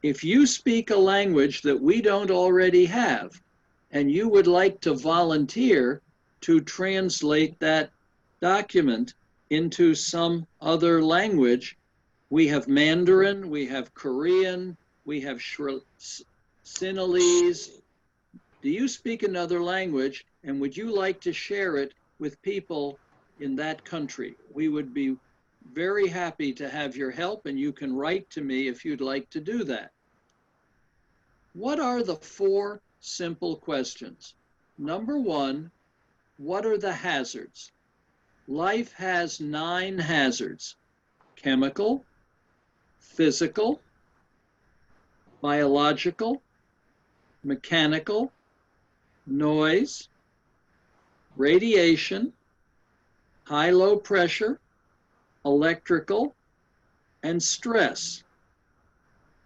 you speak a language that we don't already have, and you would like to volunteer to translate that document into some other language, we have Mandarin, we have Korean, we have Sinhalese. Do you speak another language, and would you like to share it with people in that country? We would be very happy to have your help, and you can write to me if you'd like to do that. What are the 4 simple questions? Number 1, what are the hazards? Life has 9 hazards: chemical, physical, biological, mechanical, noise, radiation, high-low pressure, electrical, and stress.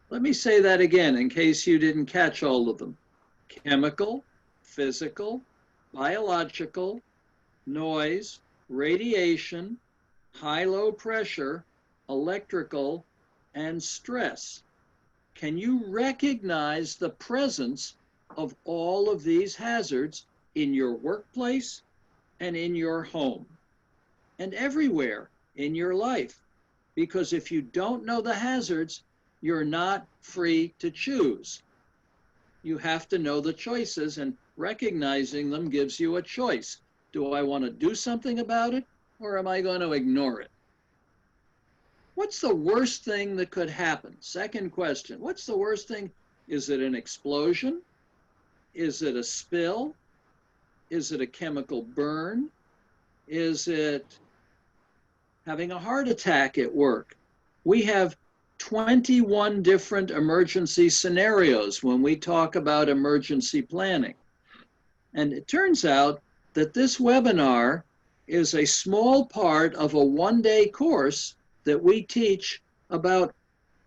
Let me say that again in case you didn't catch all of them. Chemical, physical, biological, noise, radiation, high-low pressure, electrical, and stress. Can you recognize the presence of all of these hazards in your workplace and in your home and everywhere in your life? Because if you don't know the hazards, you're not free to choose. You have to know the choices, and recognizing them gives you a choice. Do I want to do something about it, or am I going to ignore it? What's the worst thing that could happen? Second question, what's the worst thing? Is it an explosion? Is it a spill? Is it a chemical burn? Is it having a heart attack at work? We have 21 different emergency scenarios when we talk about emergency planning. And it turns out that this webinar is a small part of a one-day course that we teach about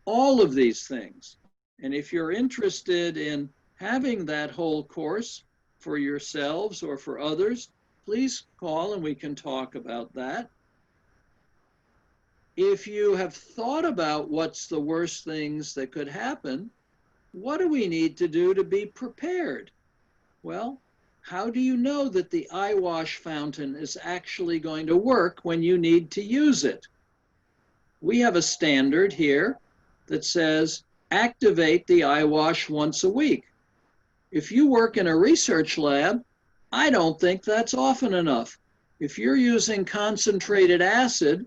all of these things. And if you're interested in having that whole course for yourselves or for others, please call and we can talk about that. If you have thought about what's the worst things that could happen, what do we need to do to be prepared? Well, how do you know that the eye wash fountain is actually going to work when you need to use it? We have a standard here that says activate the eye wash once a week. If you work in a research lab, I don't think that's often enough. If you're using concentrated acid,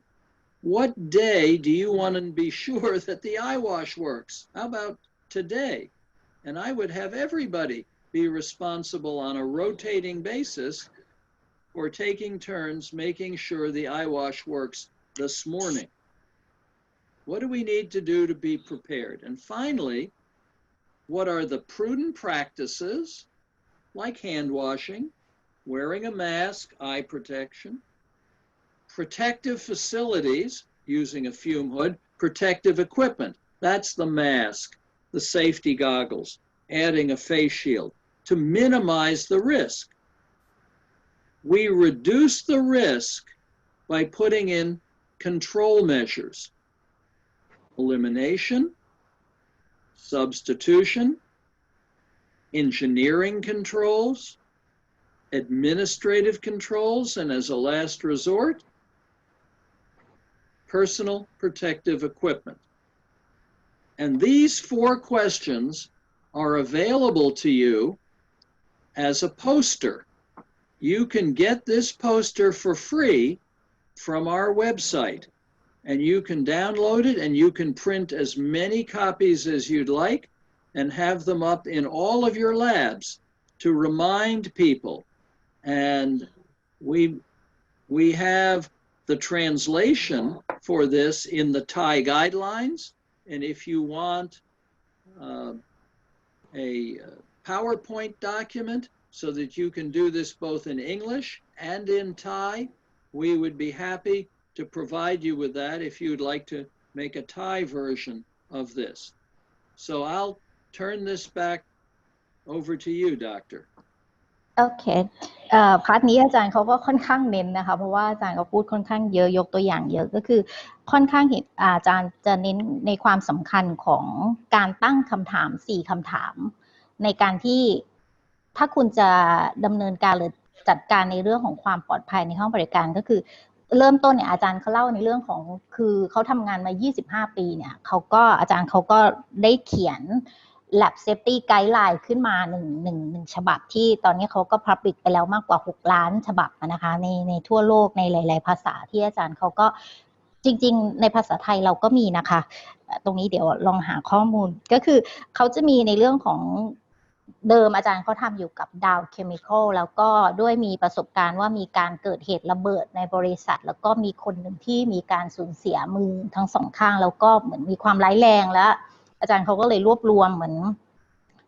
what day do you want to be sure that the eye wash works? How about today? And I would have everybody be responsible on a rotating basis for taking turns making sure the eye wash works this morning. What do we need to do to be prepared? And finally, what are the prudent practices like hand washing, wearing a mask, eye protection, protective facilities using a fume hood, protective equipment, that's the mask, the safety goggles, adding a face shield to minimize the risk. We reduce the risk by putting in control measures, elimination, substitution, engineering controls, administrative controls, and as a last resort, personal protective equipment. And these 4 questions are available to you as a poster. You can get this poster for free from our website, and you can download it and you can print as many copies as you'd like and have them up in all of your labs to remind people. And we have the translation for this in the Thai guidelines. And if you want a PowerPoint document so that you can do this both in English and in Thai, we would be happy to provide you with that if you'd like to make a Thai version of this. So I'll turn this back over to you, Doctor. โอเคพาร์ทนี้อาจารย์เขาก็ค่อนข้างเน้นนะคะเพราะว่าอาจารย์ก็พูดค่อนข้างเยอะยกตัวอย่างเยอะก็คือค่อนข้างเห็นอาจารย์จะเน้นในความสำคัญของการตั้งคำถาม4คำถามในการที่ ถ้าคุณจะดำเนินการหรือจัดการในเรื่องของความปลอดภัยในห้องบริการก็คือเริ่มต้นเนี่ยอาจารย์เขาเล่าในเรื่องของคือเขาทำงานมา25 ปีเนี่ยอาจารย์เขาก็ได้เขียน Lab Safety Guideline ขึ้นมาหนึ่งฉบับที่ตอนนี้เขาก็ public ไปแล้วมากกว่า6 ล้านฉบับนะคะในทั่วโลกในหลายๆภาษาที่อาจารย์เขาก็จริงๆในภาษาไทยเราก็มีนะคะตรงนี้เดี๋ยวลองหาข้อมูลก็คือเขาจะมีในเรื่องของเดิมอาจารย์เขาทำอยู่กับดาวเคมีคอลแล้วก็ด้วยมีประสบการณ์ว่ามีการเกิดเหตุระเบิดในบริษัทแล้วก็มีคนหนึ่งที่มีการสูญเสียมือทั้งสองข้างแล้วก็เหมือนมีความร้ายแรงแล้วอาจารย์เขาก็เลยรวบรวมเหมือน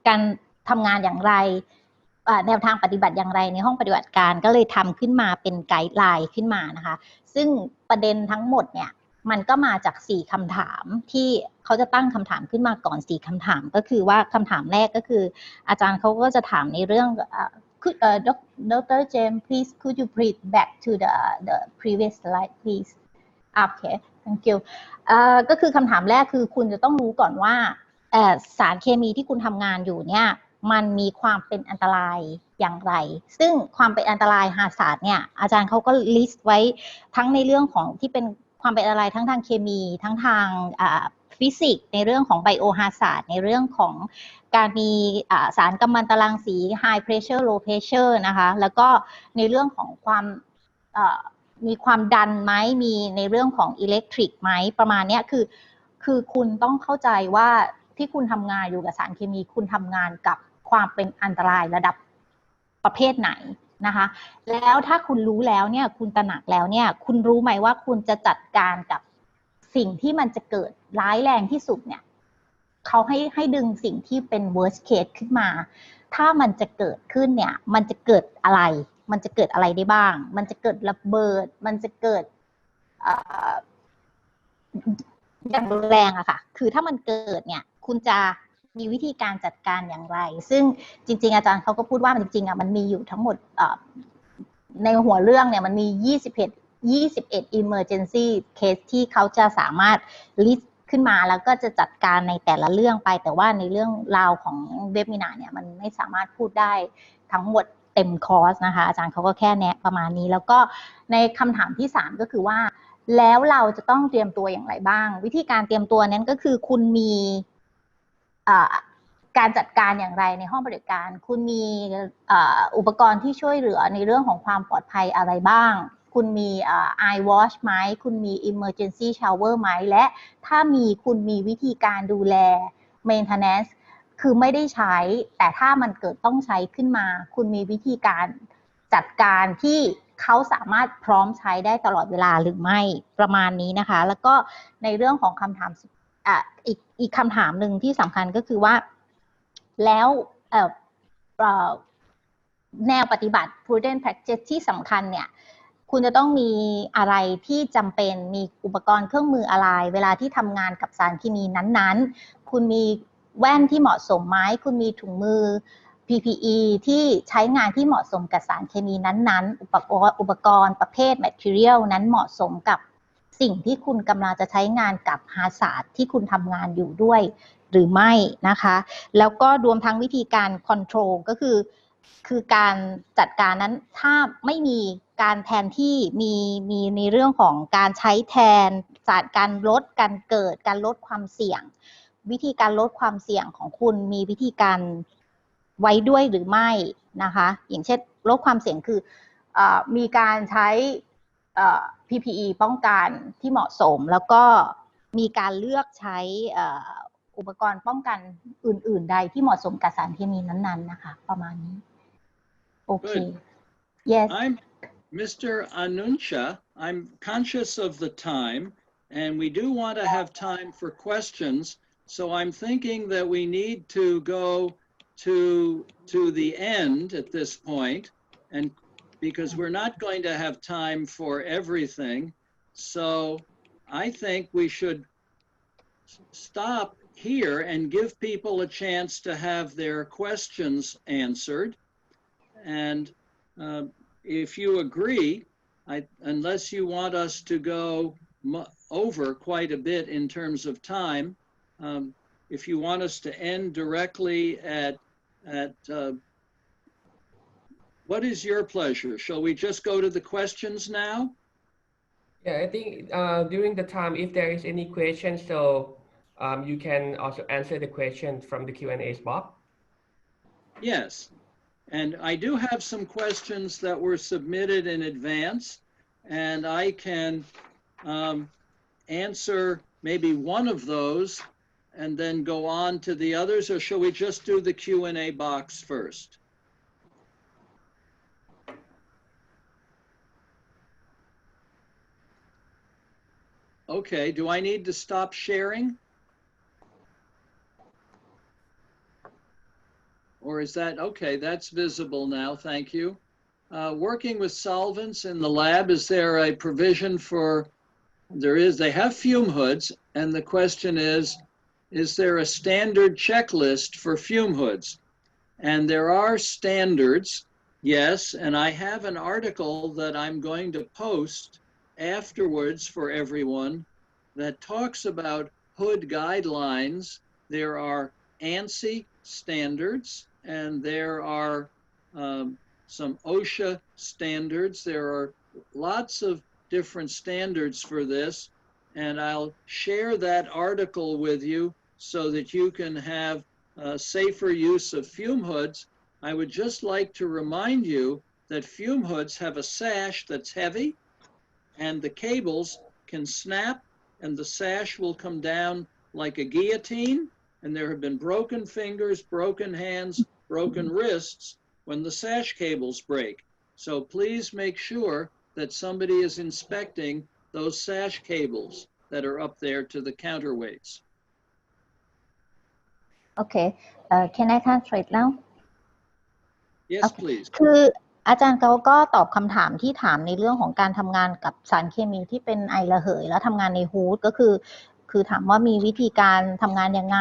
การทำงานอย่างไรแนวทางปฏิบัติอย่างไรในห้องปฏิบัติการก็เลยทำขึ้นมาเป็นไกด์ไลน์ขึ้นมานะคะซึ่งประเด็นทั้งหมดเนี่ยมันก็มาจาก4คำถามที่เขาจะตั้งคำถามขึ้นมาก่อน4คำถามก็คือว่าคำถามแรกก็คืออาจารย์เขาก็จะถามในเรื่องDr. James please could you please back to the previous slide please okay thank you ก็คือคำถามแรกคือคุณจะต้องรู้ก่อนว่าสารเคมีที่คุณทำงานอยู่เนี่ยมันมีความเป็นอันตรายอย่างไรซึ่งความเป็นอันตรายฮาซาร์ดเนี่ยอาจารย์เขาก็ลิสต์ไว้ทั้งในเรื่องของที่เป็นความเป็นอันตรายทั้งทางเคมีทั้งทางฟิสิกส์ในเรื่องของไบโอฮาซาร์ดในเรื่องของการมีสารกัมมันตรังสี high pressure low pressure นะคะแล้วก็ในเรื่องของความมีความดันไหมมีในเรื่องของอิเล็กทริกไหมประมาณนี้คือคุณต้องเข้าใจว่าที่คุณทำงานอยู่กับสารเคมีคุณทำงานกับความเป็นอันตรายระดับประเภทไหนนะคะแล้วถ้าคุณรู้แล้วเนี่ยคุณตระหนักแล้วเนี่ยคุณรู้ไหมว่าคุณจะจัดการกับสิ่งที่มันจะเกิดร้ายแรงที่สุดเนี่ยเขาให้ดึงสิ่งที่เป็น worst case ขึ้นมาถ้ามันจะเกิดขึ้นเนี่ยมันจะเกิดอะไรได้บ้างมันจะเกิดระเบิดมันจะเกิดอย่างแรงอะค่ะคือถ้ามันเกิดเนี่ยคุณจะมีวิธีการจัดการอย่างไรซึ่งจริงๆอาจารย์เขาก็พูดว่าจริงๆอะมันมีอยู่ทั้งหมดในหัวเรื่องเนี่ยมันมี21 emergency case ที่เขาจะสามารถ list ขึ้นมาแล้วก็จะจัดการในแต่ละเรื่องไปแต่ว่าในเรื่องราวของเว็บมินาเนี่ยมันไม่สามารถพูดได้ทั้งหมดเต็มคอร์สนะคะอาจารย์เขาก็แค่แนะประมาณนี้แล้วก็ในคำถามที่3ก็คือว่าแล้วเราจะต้องเตรียมตัวอย่างไรบ้างวิธีการเตรียมตัวนั้นก็คือคุณมีการจัดการอย่างไรในห้องบริการคุณมีอุปกรณ์ที่ช่วยเหลือในเรื่องของความปลอดภัยอะไรบ้างคุณมีeye wash ไหมคุณมี emergency shower ไหมและถ้ามีคุณมีวิธีการดูแล maintenance คือไม่ได้ใช้แต่ถ้ามันเกิดต้องใช้ขึ้นมาคุณมีวิธีการจัดการที่เขาสามารถพร้อมใช้ได้ตลอดเวลาหรือไม่ประมาณนี้นะคะแล้วก็ในเรื่องของคำถามอีกคำถามหนึ่งที่สำคัญก็คือว่าแล้วแนวปฏิบัติ prudent practice ที่สำคัญเนี่ยคุณจะต้องมีอะไรที่จำเป็นมีอุปกรณ์เครื่องมืออะไรเวลาที่ทำงานกับสารเคมีนั้นๆคุณมีแว่นที่เหมาะสมไหมคุณมีถุงมือ PPE ที่ใช้งานที่เหมาะสมกับสารเคมีนั้นๆอุปกรณ์ประเภท material นั้นเหมาะสมกับสิ่งที่คุณกำลังจะใช้งานกับฮาซาร์ดที่คุณทำงานอยู่ด้วยหรือไม่นะคะแล้วก็รวมทั้งวิธีการ control ก็คือการจัดการนั้นถ้าไม่มีการแทนที่มีในเรื่องของการใช้แทนการลดการเกิดการลดความเสี่ยงวิธีการลดความเสี่ยงของคุณมีวิธีการไว้ด้วยหรือไม่นะคะอย่างเช่นลดความเสี่ยงคือมีการใช้ PPE ป้องกันที่เหมาะสมแล้วก็มีการเลือกใช้อุปกรณ์ป้องกันอื่นๆใดที่เหมาะสมกับสารเคมีนั้นๆนะคะประมาณนี้โอเค yes I'm Mr. Anunsha. I'm conscious of the time and we do want to have time for questions, so I'm thinking that we need to go to the end at this point, and because we're not going to have time for everything, so I think we should stop here and give people a chance to have their questions answered. And if you agree, unless you want us to go over quite a bit in terms of time, if you want us to end directly at What is your pleasure? Shall we just go to the questions now? Yeah, I think during the time, if there is any question, so you can also answer the question from the Q&A box. Yes, and I do have some questions that were submitted in advance, and I can answer maybe one of those and then go on to the others, or shall we just do the Q&A box first? Okay, do I need to stop sharing? Or is that, okay, that's visible now, thank you. Working with solvents in the lab, is there a provision for, they have fume hoods, and the question is there a standard checklist for fume hoods? And there are standards, yes, and I have an article that I'm going to post afterwards for everyone that talks about hood guidelines. There are ANSI standards, and there are some OSHA standards. There are lots of different standards for this, and I'll share that article with you so that you can have safer use of fume hoods. I would just like to remind you that fume hoods have a sash that's heavy, and the cables can snap, and the sash will come down like a guillotine, and there have been broken fingers, broken hands, broken wrists when the sash cables break. So please make sure that somebody is inspecting those sash cables that are up there to the counterweights. Okay, can I translate now? Yes, please. คืออาจารย์เขาก็ตอบคำถามที่ถามในเรื่องของการทำงานกับสารเคมีที่เป็นไอระเหยแล้วทำงานในฮูดก็คือถามว่ามีวิธีการทำงานยังไง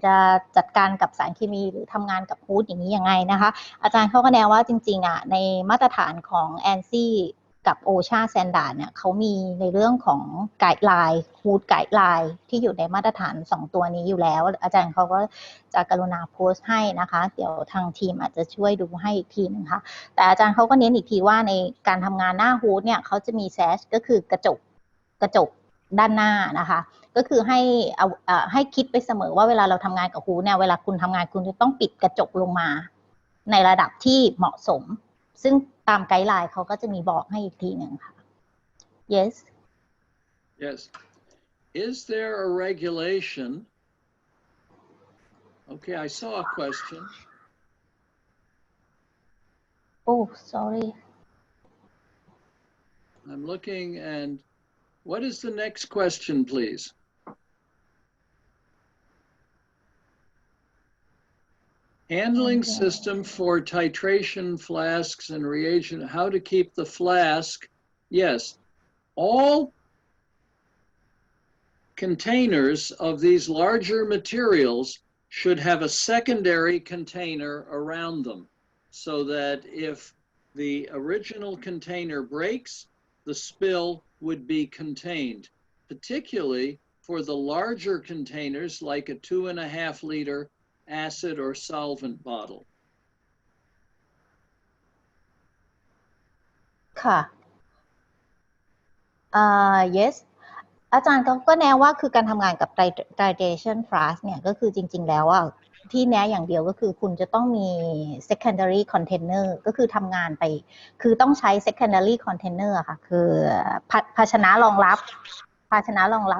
จะจัดการกับสารเคมีหรือทำงานกับฮูดอย่างนี้ยังไงนะคะอาจารย์เขาก็แนะว่าจริงๆในมาตรฐานของ ANSI กับ OSHA Standard เนี่ยเขามีในเรื่องของไกด์ไลน์ฮูดไกด์ไลน์ที่อยู่ในมาตรฐาน2ตัวนี้อยู่แล้วอาจารย์เขาก็จะกรุณาโพสต์ให้นะคะเดี๋ยวทางทีมอาจจะช่วยดูให้อีกทีนึงค่ะแต่อาจารย์เขาก็เน้นอีกทีว่าในการทำงานหน้าฮูดเนี่ยเขาจะมีแซชก็คือกระจกด้านหน้านะคะก็คือให้คิดไปเสมอว่าเวลาเราทำงานกับฮูดเนี่ยเวลาคุณทำงานคุณจะต้องปิดกระจกลงมาในระดับที่เหมาะสมซึ่งตามไกด์ไลน์เขาก็จะมีบอกให้อีกทีหนึ่งค่ะ yes yes is there a regulation okay I saw a question oh sorry I'm looking and what is the next question please handling system for titration flasks and reagent, how to keep the flask. Yes, all containers of these larger materials should have a secondary container around them so that if the original container breaks, the spill would be contained, particularly for the larger containers like a 2.5 liter acid or solvent bottle. ค่ะyes อาจารย์ก็แนะว่าคือการทำงานกับ titration flask เนี่ยก็คือจริงๆแล้วที่แนะอย่างเดียวก็คือคุณจะต้องมี secondary container ก็คือทำงานไปคือต้องใช้ secondary container ค่ะคือภาชนะรองรับ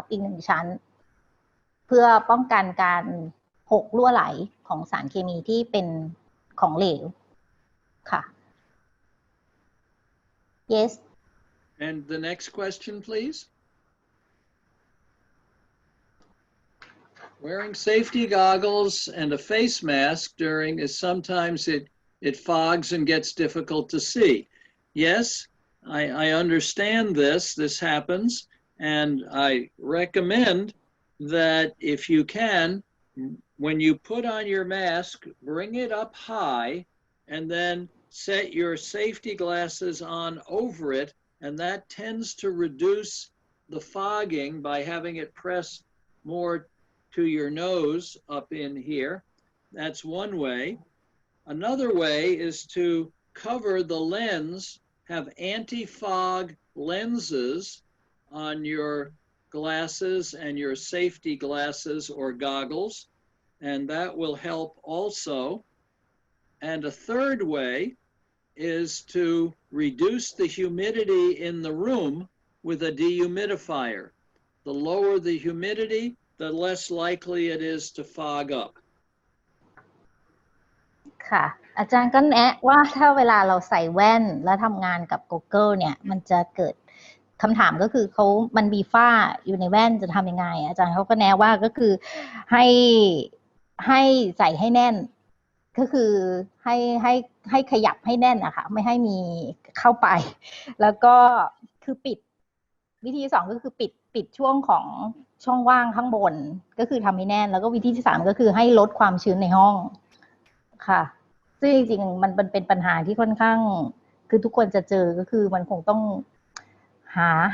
อีก1ชั้นเพื่อป้องกันการหกรั่วไหลของสารเคมีที่เป็นของเหลวค่ะ yes and the next question please wearing safety goggles and a face mask during is sometimes it fogs and gets difficult to see. Yes, I understand this happens, and I recommend that if you can, when you put on your mask, bring it up high and then set your safety glasses on over it, and that tends to reduce the fogging by having it press more to your nose up in here. That's one way. Another way is to cover the lens, have anti-fog lenses on your glasses and your safety glasses or goggles, and that will help also. And a third way is to reduce the humidity in the room with a dehumidifier. The lower the humidity, the less likely it is to fog up. ค่ะอาจารย์ก็แนะว่าถ้าเวลาเราใส่แว่นแล้วทำงานกับ Google เนี่ยมันจะเกิดคำถามก็คือมันมีฝ้าอยู่ในแว่นจะทำยังไงอาจารย์เขาก็แนะว่าก็คือให้ใส่ให้แน่นก็คือให้ขยับให้แน่นอะค่ะไม่ให้มีเข้าไปแล้วก็คือปิดวิธีที่2ก็คือปิดช่วงของช่องว่างข้างบนก็คือทำให้แน่นแล้วก็วิธีที่3ก็คือให้ลดความชื้นในห้องค่ะซึ่งจริงๆมันเป็นปัญหาที่ค่อนข้างคือทุกคนจะเจอก็คือมันคงต้อง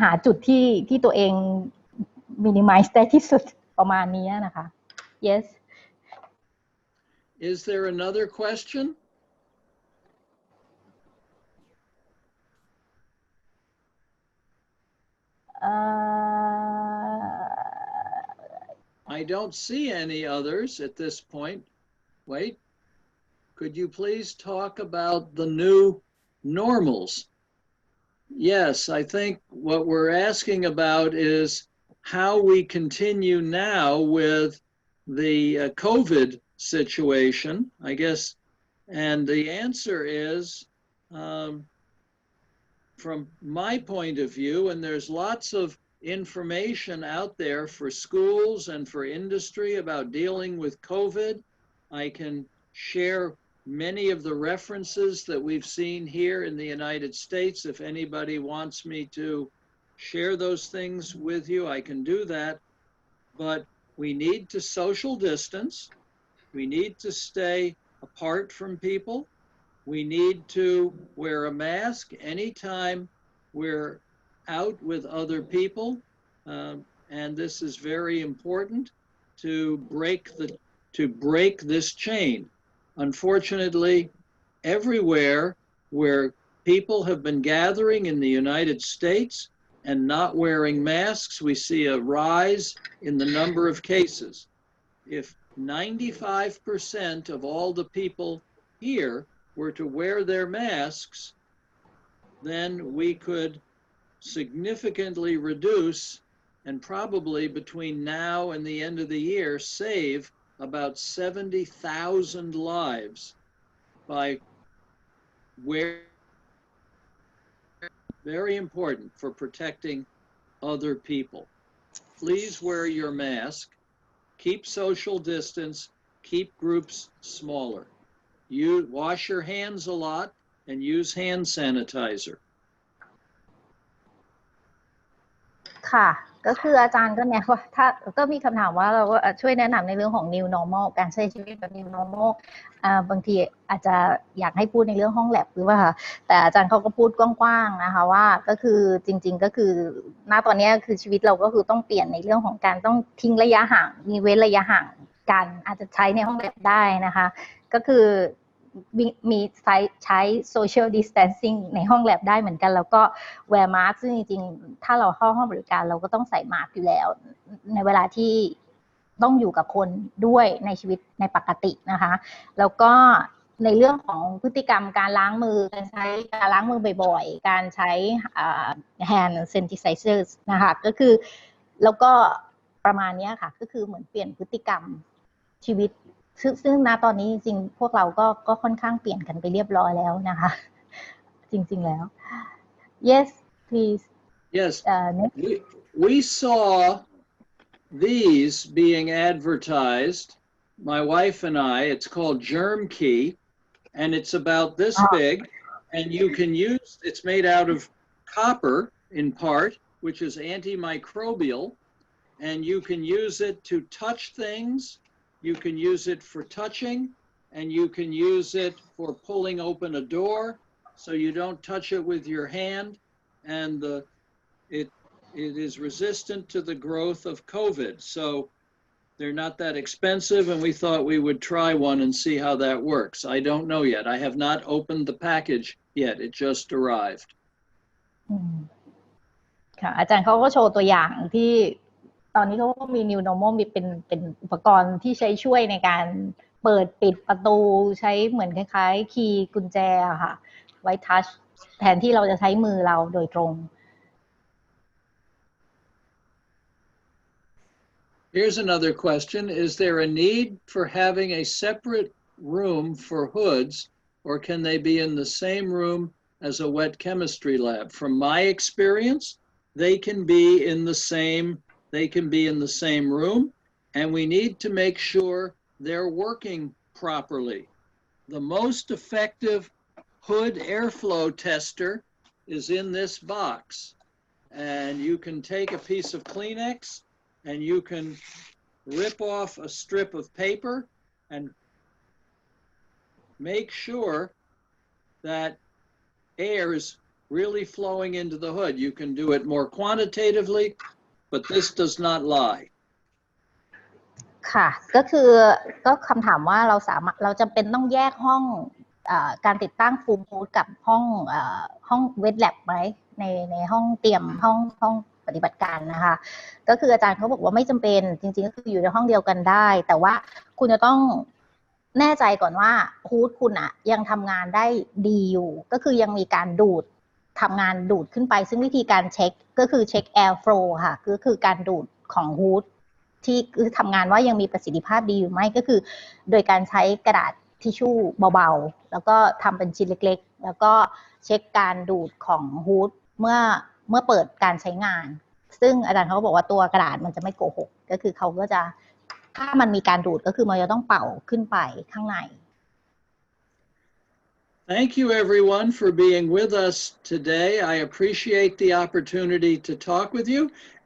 หาจุดที่ตัวเอง minimize ได้ที่สุดประมาณนี้นะคะ yes Is there another question? I don't see any others at this point. Wait, could you please talk about the new normals? Yes, I think what we're asking about is how we continue now with the COVID situation, I guess, and the answer is, from my point of view, and there's lots of information out there for schools and for industry about dealing with COVID. I can share many of the references that we've seen here in the United States. If anybody wants me to share those things with you, I can do that. But we need to social distance. We need to stay apart from people. We need to wear a mask anytime we're out with other people. And this is very important to break this chain. Unfortunately, everywhere where people have been gathering in the United States and not wearing masks, we see a rise in the number of cases. If 95% of all the people here were to wear their masks, then we could significantly reduce and probably between now and the end of the year save about 70,000 lives by wearing. Very important for protecting other people. Please wear your mask. Keep social distance, keep groups smaller. You wash your hands a lot and use hand sanitizer. ค่ะก็คืออาจารย์ก็แนะว่าถ้าก็มีคำถามว่าเราก็ช่วยแนะนำในเรื่องของ new normal การใช้ชีวิตแบบ new normal บางทีอาจจะอยากให้พูดในเรื่องห้องแลบหรือว่าแต่อาจารย์เขาก็พูดกว้างๆนะคะว่าก็คือจริงๆก็คือณตอนนี้คือชีวิตเราก็คือต้องเปลี่ยนในเรื่องของการต้องทิ้งระยะห่างมีเว้นระยะห่างกันอาจจะใช้ในห้องแลบได้นะคะก็คือมีใช้ social distancing ในห้องแลบได้เหมือนกันแล้วก็ wear mask ซึ่งจริงๆถ้าเราเข้าห้องบริการเราก็ต้องใส่มาสก์อยู่แล้วในเวลาที่ต้องอยู่กับคนด้วยในชีวิตในปกตินะคะแล้วก็ในเรื่องของพฤติกรรมการล้างมือการล้างมือบ่อยๆการใช้hand sanitizer นะคะก็คือแล้วก็ประมาณนี้ค่ะก็คือเหมือนเปลี่ยนพฤติกรรมชีวิตซึ่งณตอนนี้จริงๆพวกเราก็ค่อนข้างเปลี่ยนกันไปเรียบร้อยแล้วนะคะจริงๆแล้ว yes please yes we saw these being advertised, my wife and I. It's called Germ Key, and it's about this big, and you can use, it's made out of copper in part, which is antimicrobial, and you can use it to touch things. You can use it for touching, and you can use it for pulling open a door so you don't touch it with your hand, and it is resistant to the growth of COVID. So They're not that expensive, and we thought we would try one and see how that works. I don't know yet. I have not opened the package yet. It just arrived. ค่ะอาจารย์เขาก็โชว์ตัวอย่างที่ตอนนี้เขาก็มี New Normal มีเป็นอุปกรณ์ที่ใช้ช่วยในการเปิดปิดประตูใช้เหมือนคล้ายๆคีย์กุญแจค่ะไว้ทัชแทนที่เราจะใช้มือเราโดยตรง Here's another question. Is there a need for having a separate room for hoods, or can they be in the same room as a wet chemistry lab? From my experience, they can be in the same room, and we need to make sure they're working properly. The most effective hood airflow tester is in this box, and you can take a piece of Kleenex and you can rip off a strip of paper and make sure that air is really flowing into the hood. You can do it more quantitatively, but this does not lie. ค่ะก็คำถามว่าเราจำเป็นต้องแยกห้องการติดตั้งฟูมฮูดกับห้องเวทแลบไหมในห้องเตรียมห้องปฏิบัติการนะคะก็คืออาจารย์เขาบอกว่าไม่จำเป็นจริงๆก็คืออยู่ในห้องเดียวกันได้แต่ว่าคุณจะต้องแน่ใจก่อนว่าฮูดคุณยังทำงานได้ดีอยู่ก็คือยังมีการทำงานดูดขึ้นไปซึ่งวิธีการเช็คก็คือเช็ค air flow ค่ะก็คือการดูดของฮูดที่คือทำงานว่ายังมีประสิทธิภาพดีอยู่ไหมก็คือโดยการใช้กระดาษทิชชู่เบาๆแล้วก็ทำเป็นชิ้นเล็กๆแล้วก็เช็คการดูดของฮูดเมื่อเปิดการใช้งานซึ่งอาจารย์เขาก็บอกว่าตัวกระดาษมันจะไม่โกหกก็คือเขาก็จะถ้ามันมีการดูดก็คือมันจะต้องเป่าขึ้นไปข้างใน Thank you everyone for being with us today. I appreciate the opportunity to talk with you,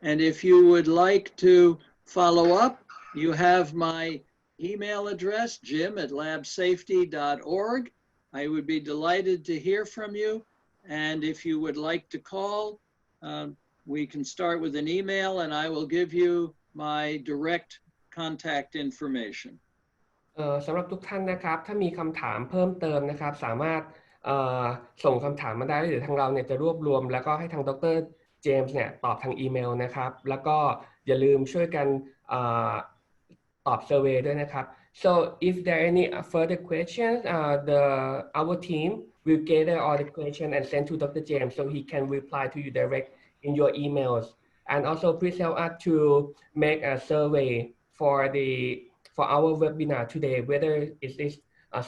and if you would like to follow up, you have my email address, jim@labsafety.org. I would be delighted to hear from you, and if you would like to call, we can start with an email and I will give you my direct contact information. สำหรับทุกท่านนะครับถ้ามีคำถามเพิ่มเติมนะครับสามารถส่งคำถามมาได้หรือทางเราเนี่ยจะรวบรวมแล้วก็ให้ทางดร. เจมส์เนี่ยตอบทางอีเมลนะครับแล้วก็อย่าลืมช่วยกันตอบเซอร์เวย์ด้วยนะครับ so if there are any further questions our team will gather all the questions and send to Dr. James so he can reply to you direct in your emails and also please help us to make a survey for our webinar today whether it is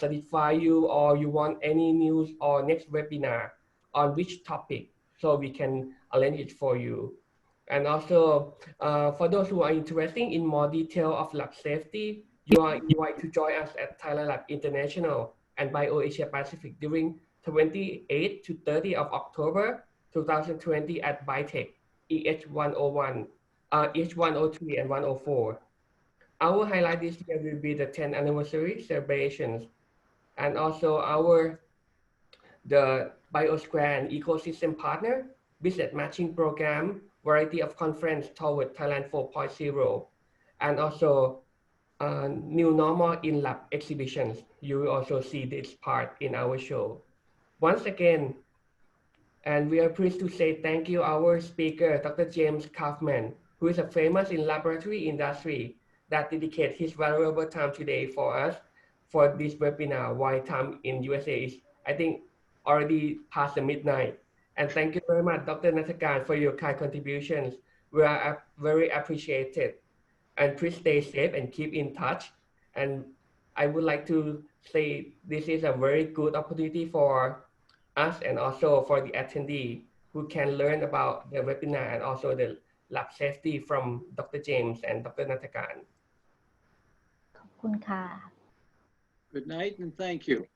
satisfy you or you want any news or next webinar on which topic so we can arrange it for you. And also, for those who are interested in more detail of lab safety, you are invited to join us at Thailand Lab International and BioAsia Pacific during 28 to 30 of October 2020 at Bitech EH101, EH103 and 104. Our highlight this year will be the 10th anniversary celebrations and also the Biosquare and Ecosystem Partner Business Matching Program, variety of conference toward Thailand 4.0, and also New Normal in Lab exhibitions. You will also see this part in our show. Once again, and we are pleased to say thank you our speaker, Dr. James Kaufman, who is a famous in laboratory industry that dedicated his valuable time today for us for this webinar, while time in USA is, I think, already past the midnight. And thank you very much, Dr. Nathakan, for your kind contributions. We are very appreciated. And please stay safe and keep in touch. And I would like to say this is a very good opportunity for us and also for the attendee who can learn about the webinar and also the lab safety from Dr. James and Dr. Nathakan. Good night and thank you.